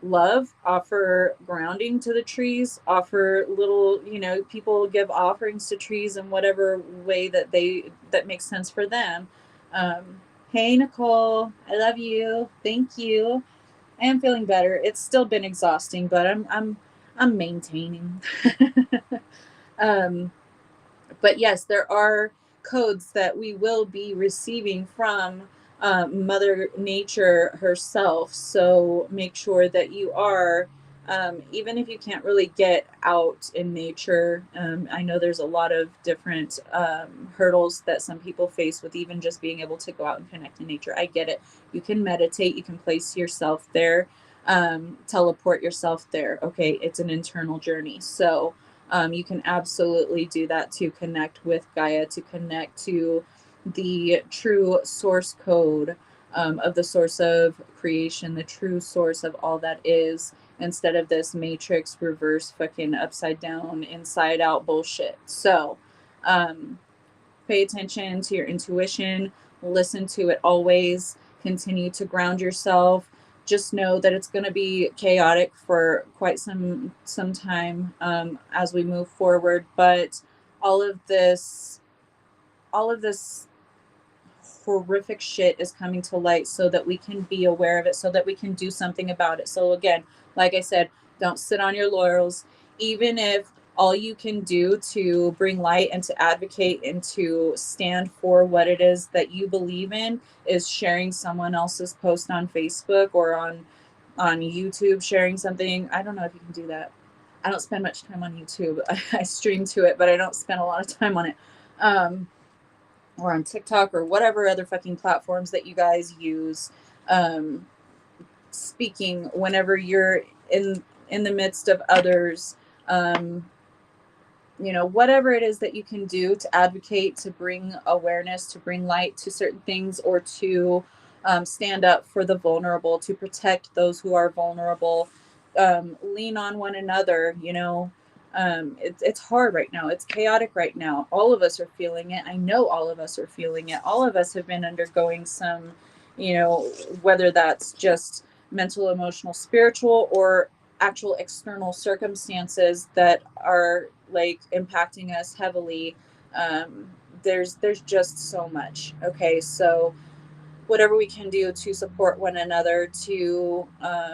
love, offer grounding to the trees, offer little, people give offerings to trees in whatever way that makes sense for them. Hey Nicole, I love you. Thank you. I am feeling better. It's still been exhausting, but I'm maintaining. But yes, there are codes that we will be receiving from Mother Nature herself. So make sure that you are, even if you can't really get out in nature. I know there's a lot of different hurdles that some people face with even just being able to go out and connect in nature. I get it. You can meditate, you can place yourself there, teleport yourself there. Okay, it's an internal journey. So you can absolutely do that to connect with Gaia, to connect to the true source code of the source of creation, the true source of all that is, instead of this matrix reverse fucking upside down, inside out bullshit. So pay attention to your intuition, listen to it always, continue to ground yourself. Just know that it's going to be chaotic for quite some time as we move forward, but all of this horrific shit is coming to light so that we can be aware of it, so that we can do something about it. So again, like I said, don't sit on your laurels. Even if all you can do to bring light and to advocate and to stand for what it is that you believe in is sharing someone else's post on Facebook or on YouTube, sharing something. I don't know if you can do that. I don't spend much time on YouTube. I stream to it, but I don't spend a lot of time on it. Or on TikTok or whatever other fucking platforms that you guys use. Speaking whenever you're in the midst of others, you know, whatever it is that you can do to advocate, to bring awareness, to bring light to certain things, or to stand up for the vulnerable, to protect those who are vulnerable, lean on one another. You know, it's hard right now. It's chaotic right now. All of us are feeling it. I know all of us are feeling it. All of us have been undergoing some, you know, whether that's just mental, emotional, spiritual, or actual external circumstances that are like impacting us heavily. There's just so much. Okay, so whatever we can do to support one another, to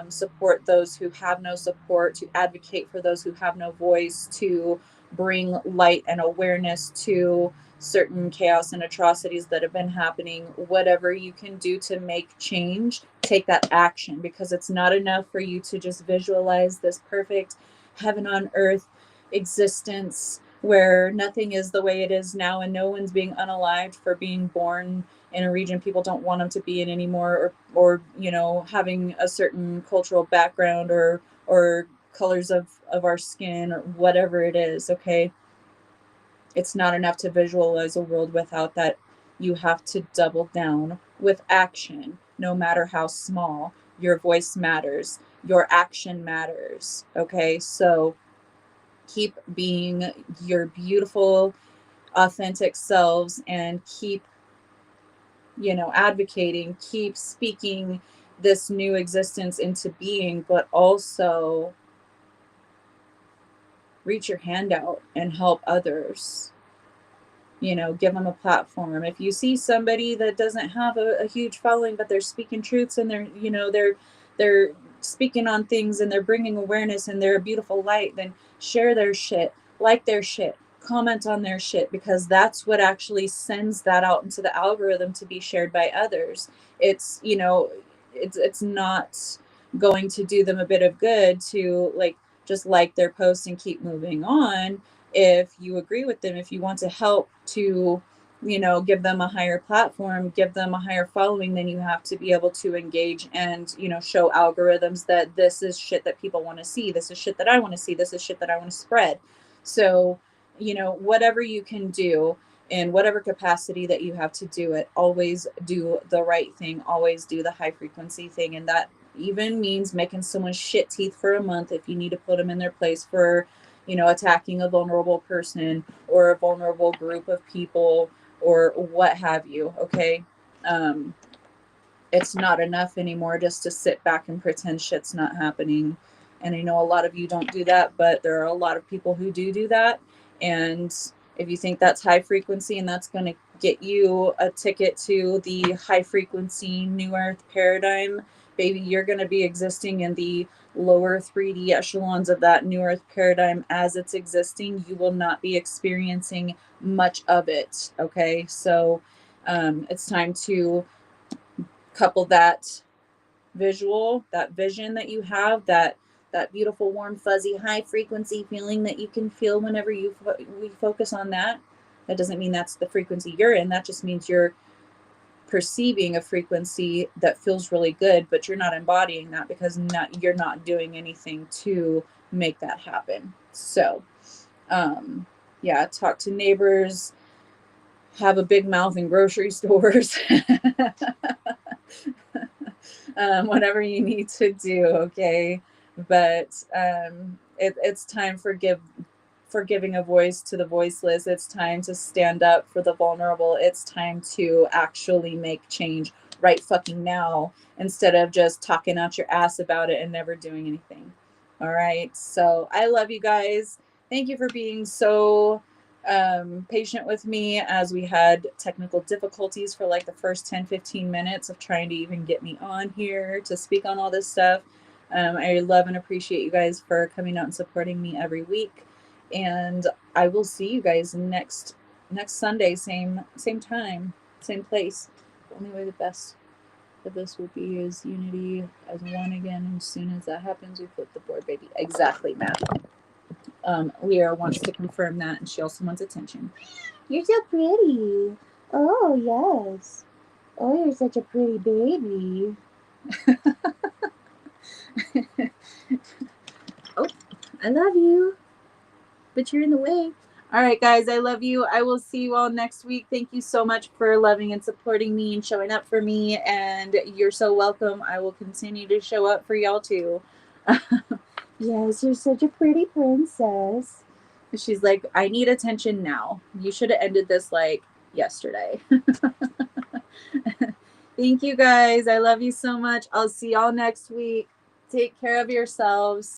support those who have no support, to advocate for those who have no voice, to bring light and awareness to certain chaos and atrocities that have been happening. Whatever you can do to make change, take that action, because it's not enough for you to just visualize this perfect heaven on earth existence where nothing is the way it is now and no one's being unalived for being born in a region people don't want them to be in anymore, or you know, having a certain cultural background or colors of our skin or whatever it is. Okay, it's not enough to visualize a world without that. You have to double down with action, no matter how small. Your voice matters, your action matters. Okay, so keep being your beautiful authentic selves and keep, you know, advocating, keep speaking this new existence into being, but also reach your hand out and help others. You know, give them a platform. If you see somebody that doesn't have a huge following, but they're speaking truths and they're, you know, they're speaking on things and they're bringing awareness and they're a beautiful light, then share their shit, like their shit, comment on their shit, because that's what actually sends that out into the algorithm to be shared by others. It's, you know, it's not going to do them a bit of good to just like their post and keep moving on. If you agree with them, if you want to help to, you know, give them a higher platform, give them a higher following, then you have to be able to engage and, you know, show algorithms that this is shit that people want to see. This is shit that I want to see. This is shit that I want to spread. So, you know, whatever you can do in whatever capacity that you have to do it, always do the right thing, always do the high frequency thing. And that even means making someone's shit teeth for a month if you need to put them in their place for, you know, attacking a vulnerable person or a vulnerable group of people or what have you. Okay. It's not enough anymore just to sit back and pretend shit's not happening. And I know a lot of you don't do that, but there are a lot of people who do that. And if you think that's high frequency and that's going to get you a ticket to the high frequency new earth paradigm, baby, you're going to be existing in the lower 3D echelons of that new earth paradigm as it's existing. You will not be experiencing much of it. Okay. So it's time to couple that visual, that vision that you have, that beautiful, warm, fuzzy, high frequency feeling that you can feel whenever we focus on that. That doesn't mean that's the frequency you're in. That just means you're perceiving a frequency that feels really good, but you're not embodying that because you're not doing anything to make that happen. So, yeah, talk to neighbors, have a big mouth in grocery stores. Whatever you need to do, okay? But it's time for giving a voice to the voiceless. It's time to stand up for the vulnerable. It's time to actually make change right fucking now instead of just talking out your ass about it and never doing anything. All right. So I love you guys. Thank you for being so patient with me as we had technical difficulties for like the first 10-15 minutes of trying to even get me on here to speak on all this stuff. I love and appreciate you guys for coming out and supporting me every week. And I will see you guys next Sunday, same time, same place. The only way the best of this will be is unity as one again. And as soon as that happens, we flip the board, baby. Exactly, Matt. Lyra wants to confirm that, and she also wants attention. You're so pretty. Oh, yes. Oh, you're such a pretty baby. Oh, I love you, but you're in the way. All right, guys, I love you. I will see you all next week. Thank you so much for loving and supporting me and showing up for me. And you're so welcome. I will continue to show up for y'all too. Yes, you're such a pretty princess. She's like, I need attention now. You should have ended this like yesterday. Thank you guys. I love you so much. I'll see y'all next week. Take care of yourselves.